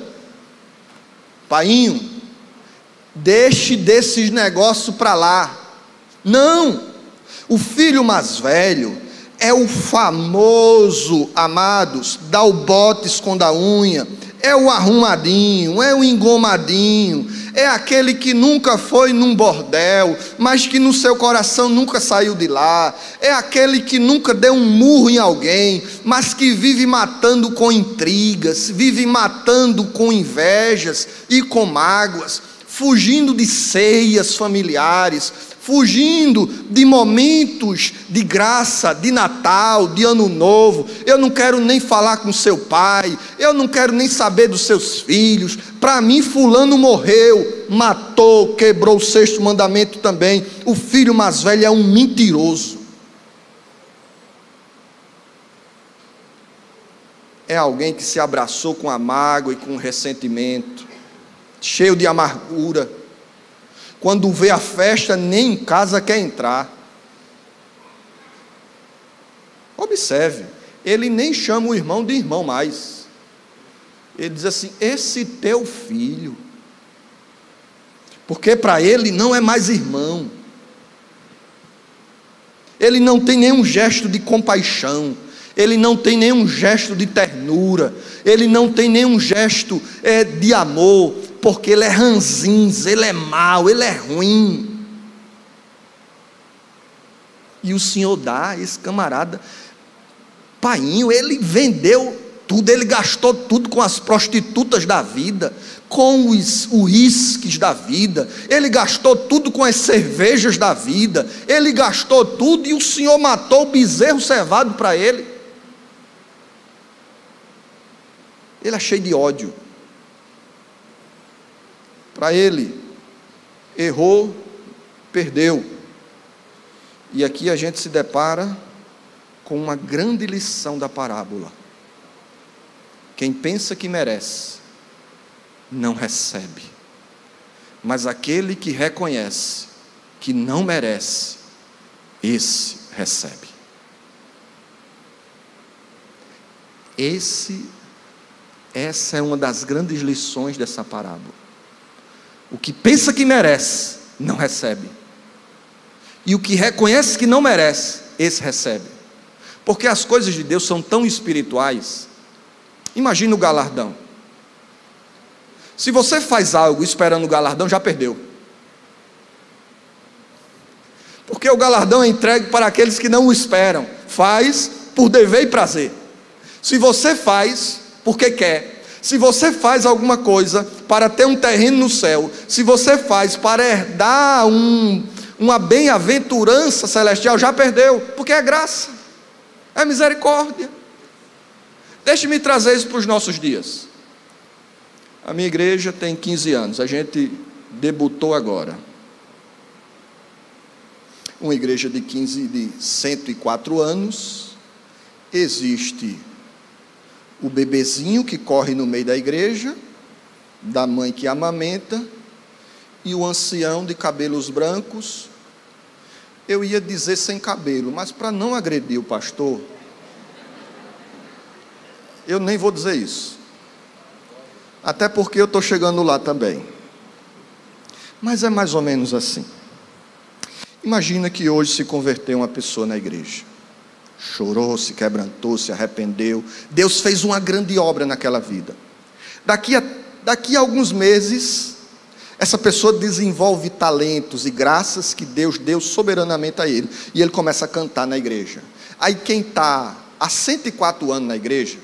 Painho, deixe desses negócios para lá. Não, o filho mais velho é o famoso, amados, dá o bote, esconda a unha, é o arrumadinho, é o engomadinho, é aquele que nunca foi num bordel, mas que no seu coração nunca saiu de lá, é aquele que nunca deu um murro em alguém, mas que vive matando com intrigas, vive matando com invejas e com mágoas, fugindo de ceias familiares, fugindo de momentos de graça, de Natal, de Ano Novo. Eu não quero nem falar com seu pai, eu não quero nem saber dos seus filhos. Para mim, fulano morreu, matou, quebrou o 6º mandamento também. O filho mais velho é um mentiroso. É alguém que se abraçou com a mágoa e com o ressentimento, cheio de amargura. Quando vê a festa, nem em casa quer entrar. Observe, ele nem chama o irmão de irmão mais. Ele diz assim: esse teu filho. Porque para ele não é mais irmão. Ele não tem nenhum gesto de compaixão. Ele não tem nenhum gesto de ternura. Ele não tem nenhum gesto de amor. Porque ele é ranzinza, ele é mau, ele é ruim. E o Senhor dá a esse camarada, painho, ele vendeu tudo, ele gastou tudo com as prostitutas da vida, com os uísques da vida, ele gastou tudo com as cervejas da vida, ele gastou tudo e o Senhor matou o bezerro cevado para ele. Ele é cheio de ódio. Para ele, errou, perdeu. E aqui a gente se depara com uma grande lição da parábola. Quem pensa que merece, não recebe. Mas aquele que reconhece que não merece, esse recebe. Essa é uma das grandes lições dessa parábola. O que pensa que merece, não recebe. E o que reconhece que não merece, esse recebe. Porque as coisas de Deus são tão espirituais. Imagina o galardão. Se você faz algo esperando o galardão, já perdeu. Porque o galardão é entregue para aqueles que não o esperam. Faz por dever e prazer. Se você faz porque quer, se você faz alguma coisa para ter um terreno no céu, se você faz para herdar uma bem-aventurança celestial, já perdeu, porque é graça, é misericórdia. Deixe-me trazer isso para os nossos dias. A minha igreja tem 15 anos, a gente debutou agora. Uma igreja de 104 anos, existe o bebezinho que corre no meio da igreja, da mãe que amamenta, e o ancião de cabelos brancos, eu ia dizer sem cabelo, mas para não agredir o pastor, eu nem vou dizer isso. Até porque eu estou chegando lá também. Mas é mais ou menos assim. Imagina que hoje se converteu uma pessoa na igreja. Chorou, se quebrantou, se arrependeu. Deus fez uma grande obra naquela vida. Daqui a alguns meses, essa pessoa desenvolve talentos e graças que Deus deu soberanamente a ele. E ele começa a cantar na igreja. Aí quem está há 104 anos na igreja,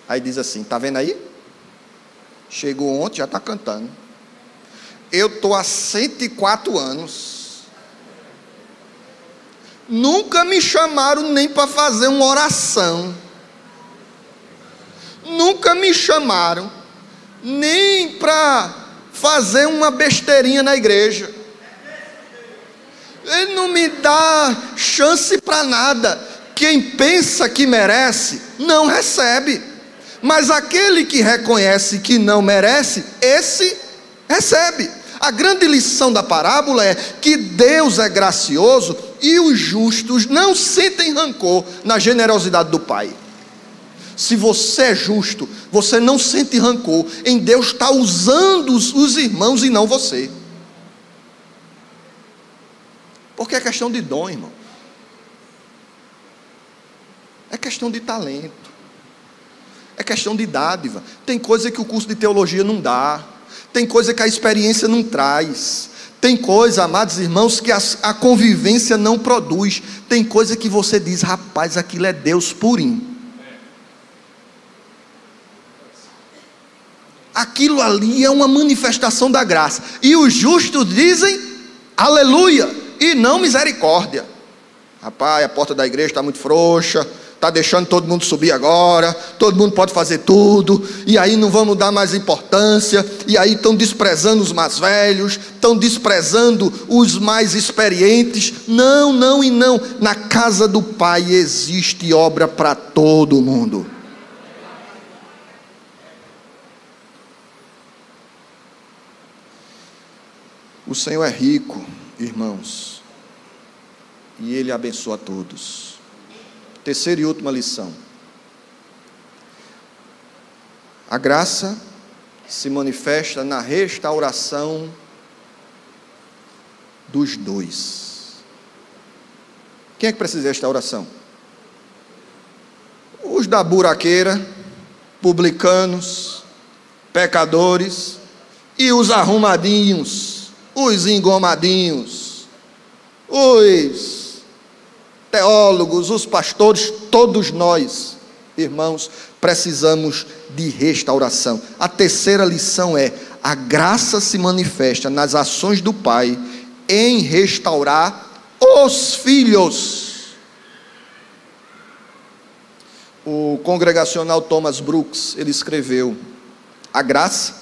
aí diz assim, está vendo aí? Chegou ontem, já está cantando. Eu estou há 104 anos. Nunca me chamaram nem para fazer uma oração. Nunca me chamaram nem para fazer uma besteirinha na igreja. Ele não me dá chance para nada. Quem pensa que merece, não recebe. Mas aquele que reconhece que não merece, esse recebe. A grande lição da parábola é que Deus é gracioso e os justos não sentem rancor na generosidade do Pai. Se você é justo, você não sente rancor em Deus estar usando os irmãos e não você. Porque é questão de dom, irmão. É questão de talento. É questão de dádiva. Tem coisa que o curso de teologia não dá. Tem coisa que a experiência não traz. Tem coisa, amados irmãos, que a convivência não produz. Tem coisa que você diz, rapaz, aquilo é Deus purinho. Aquilo ali é uma manifestação da graça. E os justos dizem, aleluia, e não misericórdia. Rapaz, a porta da igreja está muito frouxa, está deixando todo mundo subir agora, todo mundo pode fazer tudo, e aí não vamos dar mais importância, e aí estão desprezando os mais velhos, estão desprezando os mais experientes. Não, não e não. Na casa do Pai existe obra para todo mundo. O Senhor é rico, irmãos, e Ele abençoa a todos. Terceira e última lição. A graça se manifesta na restauração dos dois. Quem é que precisa de restauração? Os da buraqueira, publicanos, pecadores, e os arrumadinhos, os engomadinhos, os teólogos, os pastores, todos nós, irmãos, precisamos de restauração. A terceira lição é: a graça se manifesta nas ações do Pai em restaurar os filhos. O congregacional Thomas Brooks, ele escreveu: a graça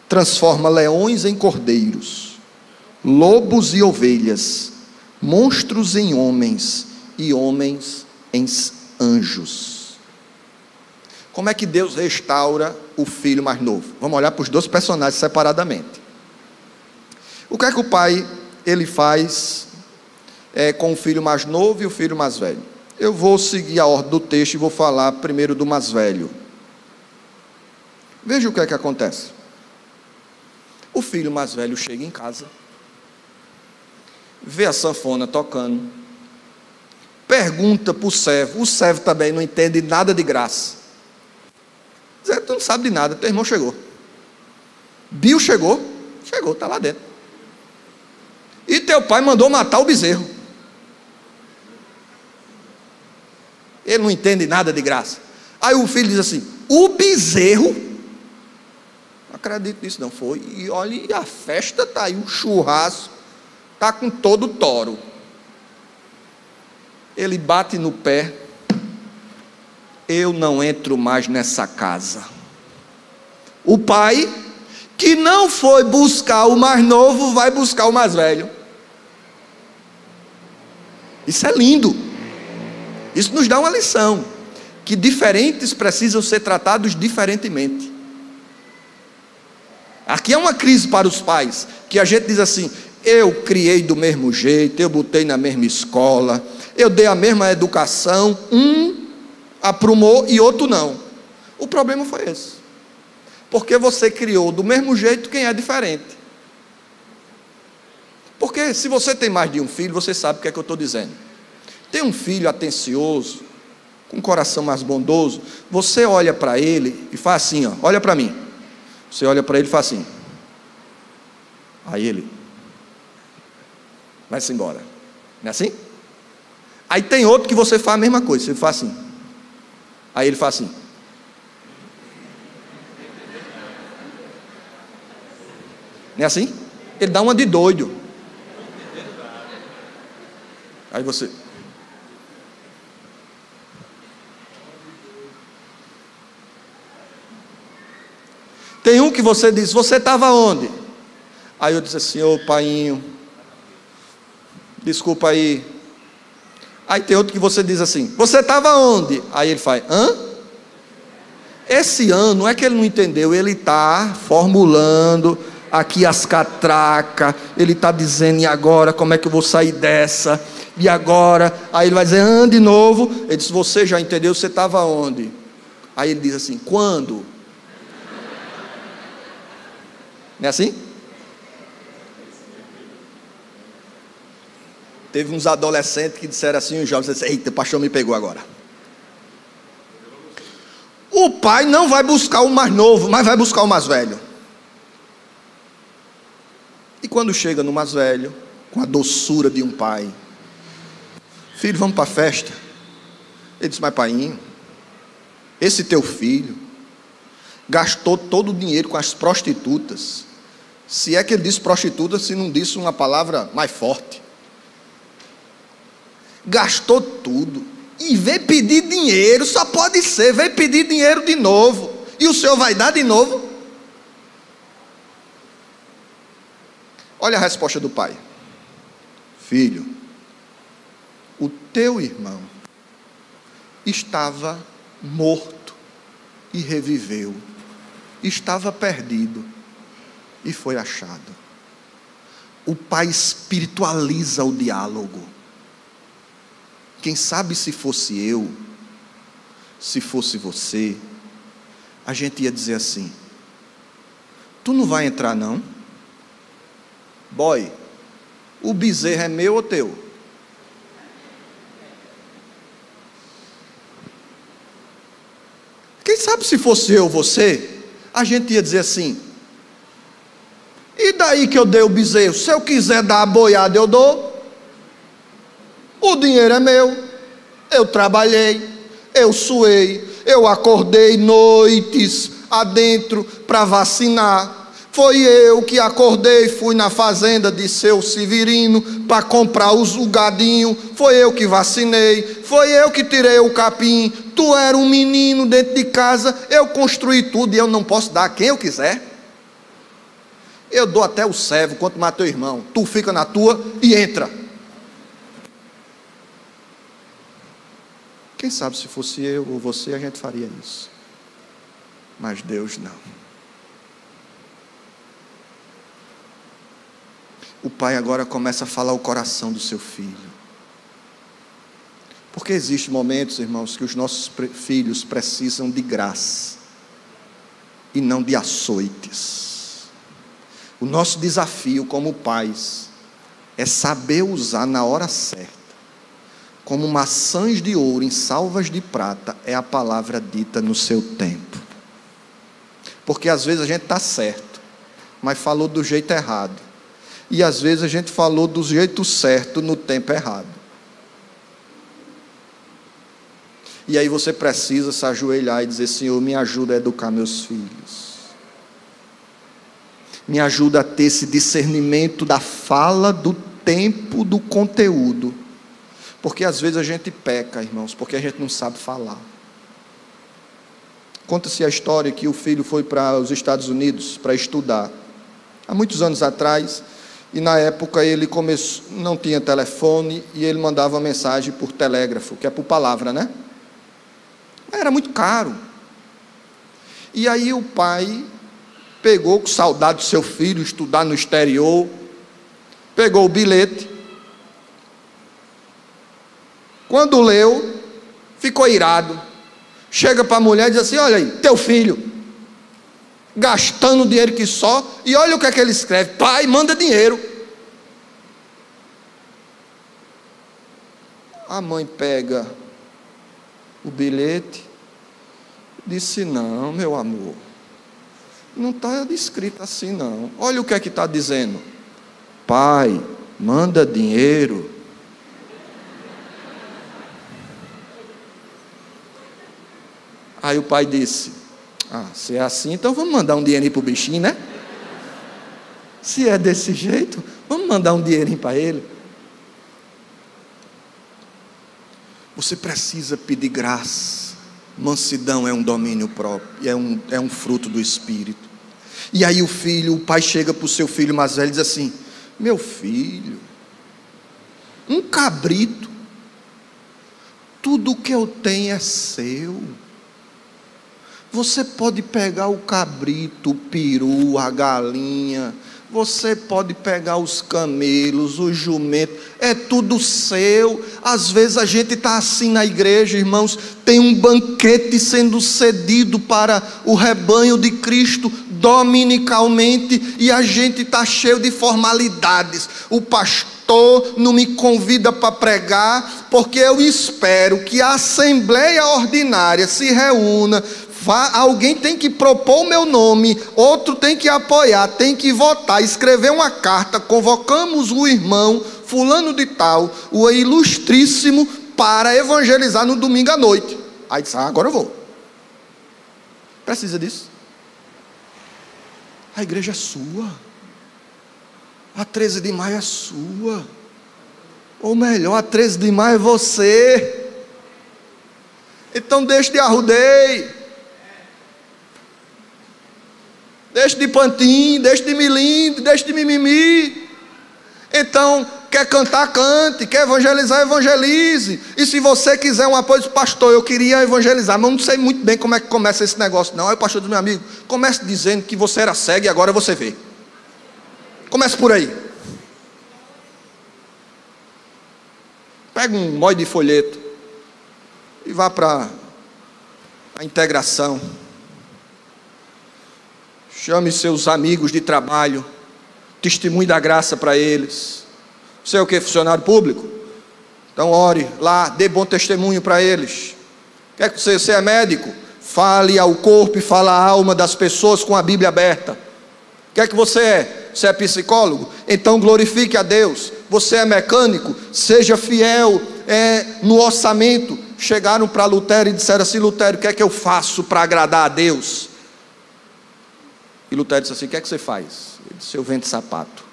transforma leões em cordeiros, lobos e ovelhas, monstros em homens e homens em anjos. Como é que Deus restaura o filho mais novo? Vamos olhar para os dois personagens separadamente. O que é que o pai ele faz com o filho mais novo e o filho mais velho? Eu vou seguir a ordem do texto e vou falar primeiro do mais velho. Veja o que é que acontece. O filho mais velho chega em casa, vê a sanfona tocando, pergunta para o servo também não entende nada de graça. Diz: tu não sabe de nada, teu irmão chegou. Bill chegou, está lá dentro. E teu pai mandou matar o bezerro. Ele não entende nada de graça. Aí o filho diz assim: o bezerro? Não acredito nisso não. Foi, e olha, a festa está aí, o churrasco está com todo o toro. Ele bate no pé: eu não entro mais nessa casa. O pai, que não foi buscar o mais novo, vai buscar o mais velho. Isso é lindo. Isso nos dá uma lição, que diferentes precisam ser tratados diferentemente. Aqui é uma crise para os pais, que a gente diz assim: eu criei do mesmo jeito, eu botei na mesma escola, eu dei a mesma educação, um aprumou e outro não. O problema foi esse, porque você criou do mesmo jeito quem é diferente. Porque se você tem mais de um filho, você sabe o que é que eu estou dizendo. Tem um filho atencioso, com um coração mais bondoso, você olha para ele e faz assim, ó, olha para mim. Você olha para ele e faz assim. Aí ele vai-se embora. Não é assim? Aí tem outro que você faz a mesma coisa, você faz assim. Aí ele faz assim. Não é assim? Ele dá uma de doido. Aí você... Tem um que você diz: você estava onde? Aí eu disse assim: ô painho, desculpa aí. Aí tem outro que você diz assim: você estava onde? Aí ele faz: hã? Esse ano não é que ele não entendeu, ele está formulando aqui as catracas, ele está dizendo: e agora, como é que eu vou sair dessa? E agora? Aí ele vai dizer: de novo. Ele diz: você já entendeu, você estava onde? Aí ele diz assim: quando? Não é assim? Teve uns adolescentes que disseram assim, os jovens disseram: eita, o pastor me pegou agora. O pai não vai buscar o mais novo, mas vai buscar o mais velho. E quando chega no mais velho, com a doçura de um pai: filho, vamos para a festa. Ele disse: mas painho, esse teu filho gastou todo o dinheiro com as prostitutas. Se é que ele disse prostituta, se não disse uma palavra mais forte. Gastou tudo. E veio pedir dinheiro, só pode ser, veio pedir dinheiro de novo. E o senhor vai dar de novo? Olha a resposta do pai: filho, o teu irmão estava morto e reviveu, estava perdido e foi achado. O pai espiritualiza o diálogo. Quem sabe se fosse eu, se fosse você, a gente ia dizer assim: tu não vai entrar não? Boy, o bezerro é meu ou teu? Quem sabe se fosse eu ou você, a gente ia dizer assim: e daí que eu dei o bezerro? Se eu quiser dar a boiada, eu dou. O dinheiro é meu. Eu trabalhei, eu suei, eu acordei noites adentro para vacinar. Foi eu que acordei, fui na fazenda de seu Severino para comprar o gadinho. Foi eu que vacinei, foi eu que tirei o capim. Tu era um menino dentro de casa, eu construí tudo e eu não posso dar a quem eu quiser. Eu dou até o servo, quanto mais teu irmão. Tu fica na tua e entra. Quem sabe se fosse eu ou você, a gente faria isso. Mas Deus não. O pai agora começa a falar o coração do seu filho. Porque existem momentos, irmãos, que os nossos filhos precisam de graça e não de açoites. O nosso desafio como pais é saber usar na hora certa, como maçãs de ouro em salvas de prata, é a palavra dita no seu tempo. Porque às vezes a gente está certo, mas falou do jeito errado. E às vezes a gente falou do jeito certo no tempo errado. E aí você precisa se ajoelhar e dizer: Senhor, me ajuda a educar meus filhos. Me ajuda a ter esse discernimento da fala, do tempo, do conteúdo. Porque às vezes a gente peca, irmãos, porque a gente não sabe falar. Conta-se a história que o filho foi para os Estados Unidos para estudar, há muitos anos atrás, e na época ele não tinha telefone, e ele mandava mensagem por telégrafo, que é por palavra, né? Era muito caro. E aí o pai pegou com saudade do seu filho, estudar no exterior, pegou o bilhete. Quando leu, ficou irado. Chega para a mulher e diz assim: olha aí, teu filho, gastando dinheiro que só, e olha o que é que ele escreve: pai, manda dinheiro. A mãe pega o bilhete, disse: não, meu amor, não está escrito assim não. Olha o que é que está dizendo: pai, manda dinheiro. Aí o pai disse: se é assim, então vamos mandar um dinheirinho para o bichinho, né? Se é desse jeito, vamos mandar um dinheirinho para ele. Você precisa pedir graça. Mansidão é um domínio próprio, é um fruto do Espírito. E aí o pai chega para o seu filho mais velho e diz assim: meu filho, um cabrito, tudo que eu tenho é seu. Você pode pegar o cabrito, o peru, a galinha, você pode pegar os camelos, o jumento, é tudo seu. Às vezes a gente está assim na igreja, irmãos, tem um banquete sendo cedido para o rebanho de Cristo dominicalmente, e a gente está cheio de formalidades. O pastor não me convida para pregar, porque eu espero que a assembleia ordinária se reúna. Alguém tem que propor o meu nome, outro tem que apoiar, tem que votar, escrever uma carta, convocamos o irmão fulano de tal, o ilustríssimo, para evangelizar no domingo à noite. Aí disse: agora eu vou. Precisa disso? A igreja é sua, a 13 de maio é sua, ou melhor, a 13 de maio é você. Então deixe de arrudeio, deixe de pantim, deixe de milindre, deixe de mimimi. Então, quer cantar, cante, quer evangelizar, evangelize. E se você quiser um apoio do pastor: eu queria evangelizar, mas não sei muito bem como é que começa esse negócio não. Aí o pastor diz: meu amigo, comece dizendo que você era cego e agora você vê. Comece por aí. Pega um molde de folheto e vá para a integração. Chame seus amigos de trabalho, testemunhe da graça para eles. Você é o que? Funcionário público? Então ore lá, dê bom testemunho para eles. Quer que você é médico? Fale ao corpo e fale à alma das pessoas com a Bíblia aberta. Quer que você é? Você é psicólogo? Então glorifique a Deus. Você é mecânico? Seja fiel no orçamento. Chegaram para Lutero e disseram assim: Lutero, o que é que eu faço para agradar a Deus? E Lutero disse assim: o que é que você faz? Ele disse: eu vendo sapato.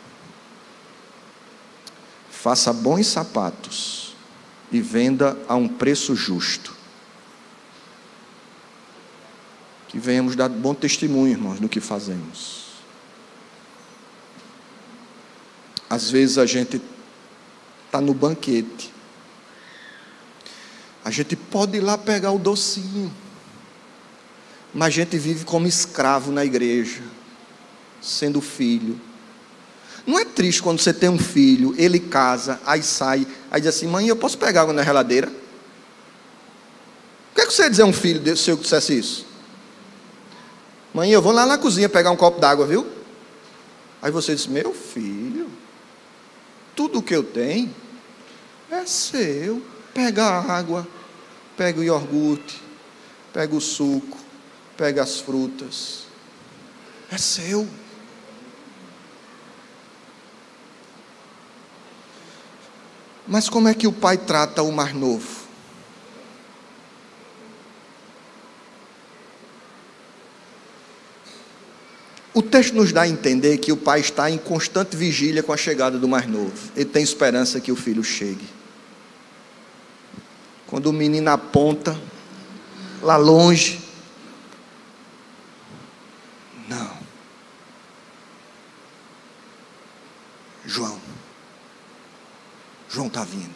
Faça bons sapatos e venda a um preço justo. Que venhamos dar bom testemunho, irmãos, no que fazemos. Às vezes a gente está no banquete, a gente pode ir lá pegar o docinho, mas a gente vive como escravo na igreja, sendo filho. Não é triste quando você tem um filho, ele casa, aí sai, aí diz assim: mãe, eu posso pegar água na geladeira? O que é que você ia dizer a um filho se eu dissesse isso? Mãe, eu vou lá na cozinha pegar um copo d'água, viu? Aí você diz: meu filho, tudo o que eu tenho é seu. Pega a água, pega o iogurte, pega o suco, pega as frutas, é seu. Mas como é que o pai trata o mais novo? O texto nos dá a entender que o pai está em constante vigília com a chegada do mais novo. Ele tem esperança que o filho chegue. Quando o menino aponta lá longe, não, João está vindo.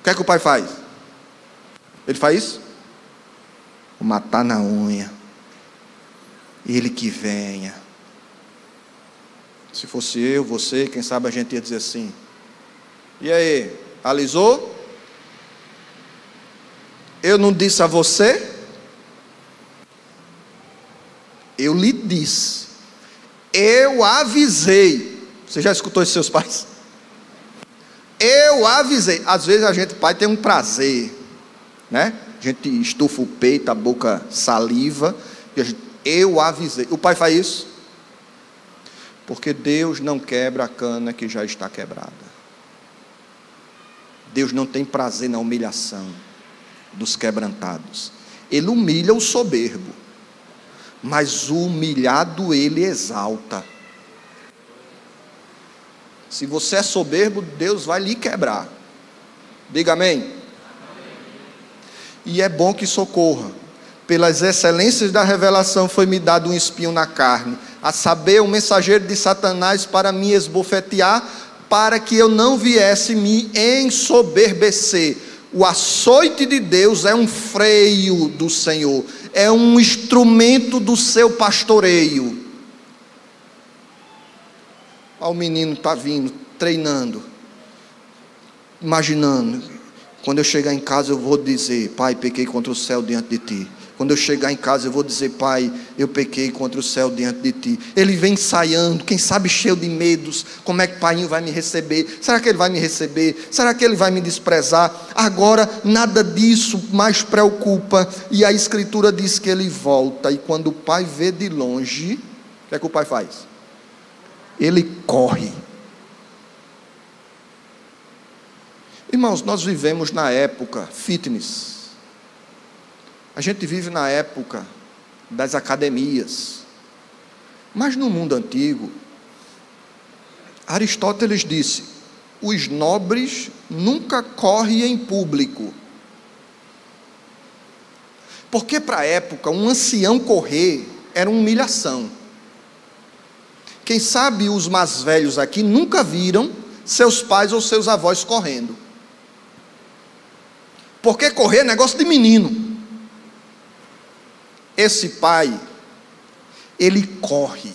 O que é que o pai faz? Ele faz isso? Vou matar na unha. Ele que venha. Se fosse eu, você, quem sabe a gente ia dizer assim: e aí, alisou? Eu não disse a você? Eu lhe disse. Eu avisei. Você já escutou isso dos seus pais? Eu avisei. Às vezes a gente, pai, tem um prazer, né? A gente estufa o peito, a boca saliva, e a gente, eu avisei. O pai faz isso? Porque Deus não quebra a cana que já está quebrada. Deus não tem prazer na humilhação dos quebrantados. Ele humilha o soberbo, mas o humilhado Ele exalta. Se você é soberbo, Deus vai lhe quebrar. Diga amém. E é bom que socorra. Pelas excelências da revelação foi-me dado um espinho na carne, a saber, um mensageiro de Satanás para me esbofetear, para que eu não viesse me ensoberbecer. O açoite de Deus é um freio do Senhor, é um instrumento do seu pastoreio. O menino está vindo, treinando, imaginando: quando eu chegar em casa eu vou dizer: pai, pequei contra o céu diante de ti. Quando eu chegar em casa eu vou dizer: pai, eu pequei contra o céu diante de ti. Ele vem ensaiando, quem sabe cheio de medos. Como é que o pai vai me receber? Será que ele vai me receber? Será que ele vai me desprezar? Agora nada disso mais preocupa. E a escritura diz que ele volta, e quando o pai vê de longe, o que é que o pai faz? Ele corre. Irmãos, nós vivemos na época fitness. A gente vive na época das academias. Mas no mundo antigo, Aristóteles disse: os nobres nunca correm em público. Porque para a época, um ancião correr era uma humilhação. Quem sabe os mais velhos aqui nunca viram seus pais ou seus avós correndo. Porque correr é negócio de menino. Esse pai, ele corre.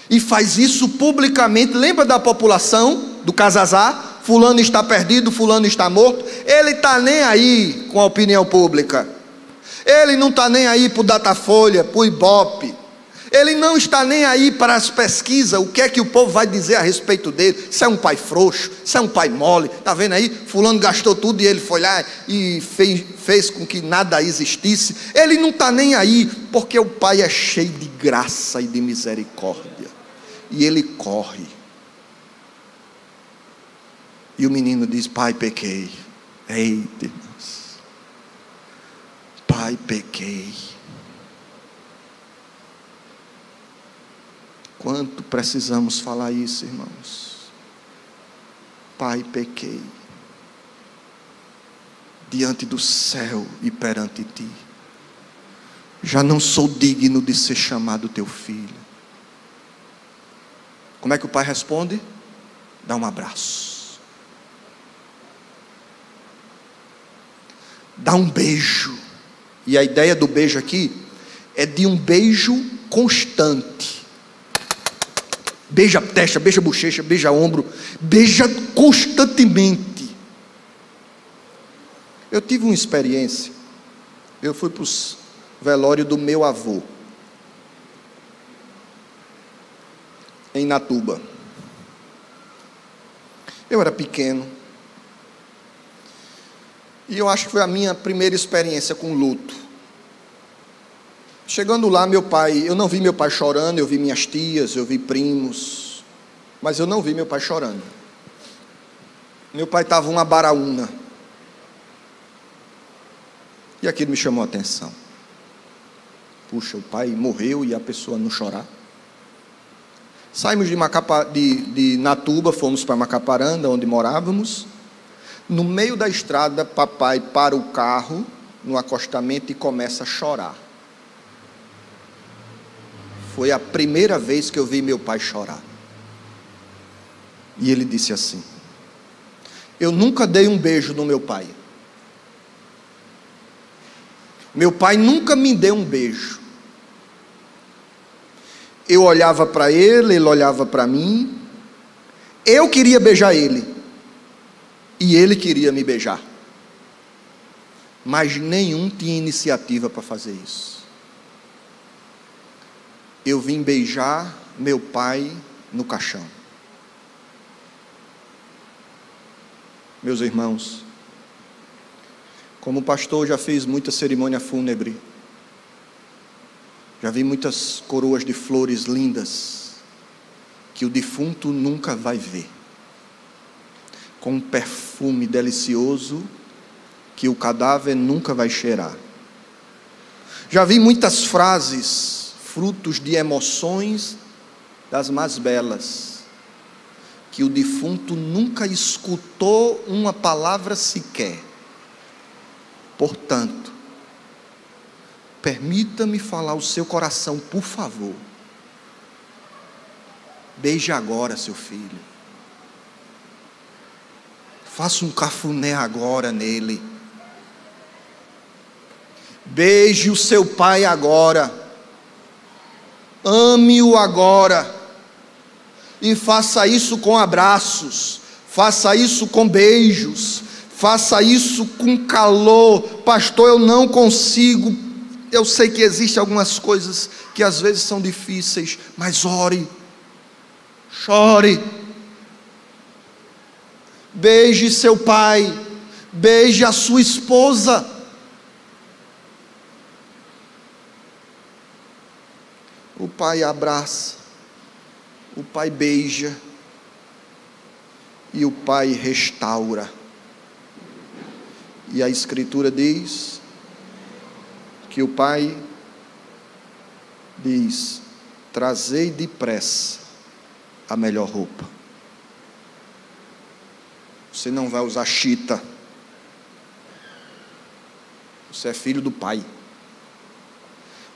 E faz isso publicamente. Lembra da população do Cazazá? Fulano está perdido, fulano está morto. Ele está nem aí com a opinião pública. Ele não está nem aí para o Datafolha, para o Ibope. Ele não está nem aí para as pesquisas, o que é que o povo vai dizer a respeito dele. Se é um pai frouxo, se é um pai mole. Está vendo aí? Fulano gastou tudo e ele foi lá e fez com que nada existisse. Ele não está nem aí, porque o pai é cheio de graça e de misericórdia. E ele corre. E o menino diz: pai, pequei. Eita, irmãos. Pai, pequei. Quanto precisamos falar isso, irmãos? Pai, pequei diante do céu e perante ti. Já não sou digno de ser chamado teu filho. Como é que o pai responde? Dá um abraço. Dá um beijo. E a ideia do beijo aqui é de um beijo constante. Beija a testa, beija a bochecha, beija o ombro, beija constantemente. Eu tive uma experiência. Eu fui para o velório do meu avô, em Natuba. Eu era pequeno. E eu acho que foi a minha primeira experiência com luto. Chegando lá, meu pai, eu não vi meu pai chorando, eu vi minhas tias, eu vi primos, mas eu não vi meu pai chorando. Meu pai estava uma baraúna. E aquilo me chamou a atenção. Puxa, o pai morreu e a pessoa não chorar. Saímos de Natuba, fomos para Macaparanda, onde morávamos. No meio da estrada, papai para o carro, no acostamento, e começa a chorar. Foi a primeira vez que eu vi meu pai chorar. E ele disse assim: eu nunca dei um beijo no meu pai. Meu pai nunca me deu um beijo. Eu olhava para ele, ele olhava para mim. Eu queria beijar ele. E ele queria me beijar. Mas nenhum tinha iniciativa para fazer isso. Eu vim beijar meu pai no caixão. Meus irmãos, como pastor, já fiz muita cerimônia fúnebre. Já vi muitas coroas de flores lindas que o defunto nunca vai ver, com um perfume delicioso que o cadáver nunca vai cheirar. Já vi muitas frases, frutos de emoções das mais belas, que o defunto nunca escutou uma palavra sequer. Portanto, permita-me falar o seu coração, por favor. Beije agora seu filho. Faça um cafuné agora nele. Beije o seu pai agora. Ame-o agora. E faça isso com abraços. Faça isso com beijos. Faça isso com calor. Pastor, eu não consigo. Eu sei que existem algumas coisas que às vezes são difíceis, mas ore. Chore. Beije seu pai. Beije a sua esposa. O pai abraça. O pai beija. E o pai restaura. E a Escritura diz que o pai diz: trazei depressa a melhor roupa. Você não vai usar chita. Você é filho do pai.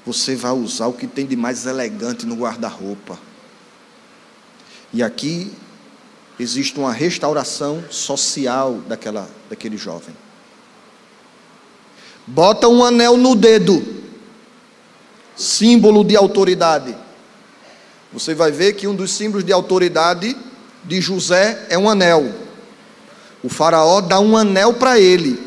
Você vai usar o que tem de mais elegante no guarda-roupa. E aqui existe uma restauração social daquele jovem. Bota um anel no dedo, símbolo de autoridade. Você vai ver que um dos símbolos de autoridade de José é um anel. O faraó dá um anel para ele.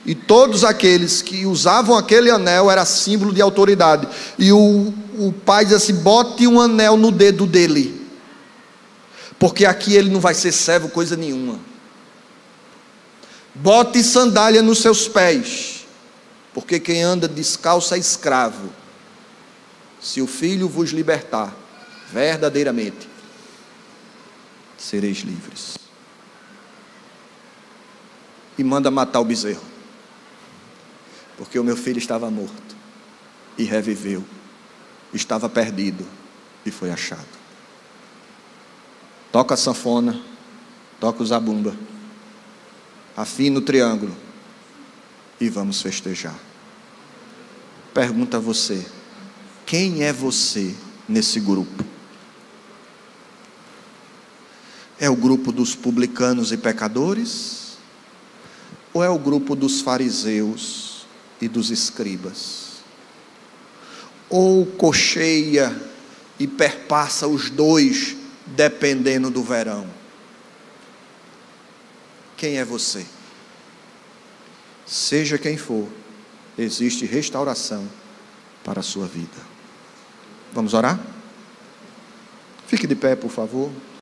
E todos aqueles que usavam aquele anel era símbolo de autoridade. E o pai diz assim: bote um anel no dedo dele, porque aqui ele não vai ser servo coisa nenhuma. Bote sandália nos seus pés, porque quem anda descalço é escravo. Se o Filho vos libertar, verdadeiramente sereis livres. E manda matar o bezerro, porque o meu filho estava morto e reviveu, estava perdido e foi achado. Toca a sanfona, toca o zabumba, afina o triângulo e vamos festejar. Pergunta a você: quem é você nesse grupo? É o grupo dos publicanos e pecadores? Ou é o grupo dos fariseus e dos escribas? Ou cocheia e perpassa os dois, dependendo do verão? Quem é você? Seja quem for, existe restauração para a sua vida. Vamos orar? Fique de pé, por favor.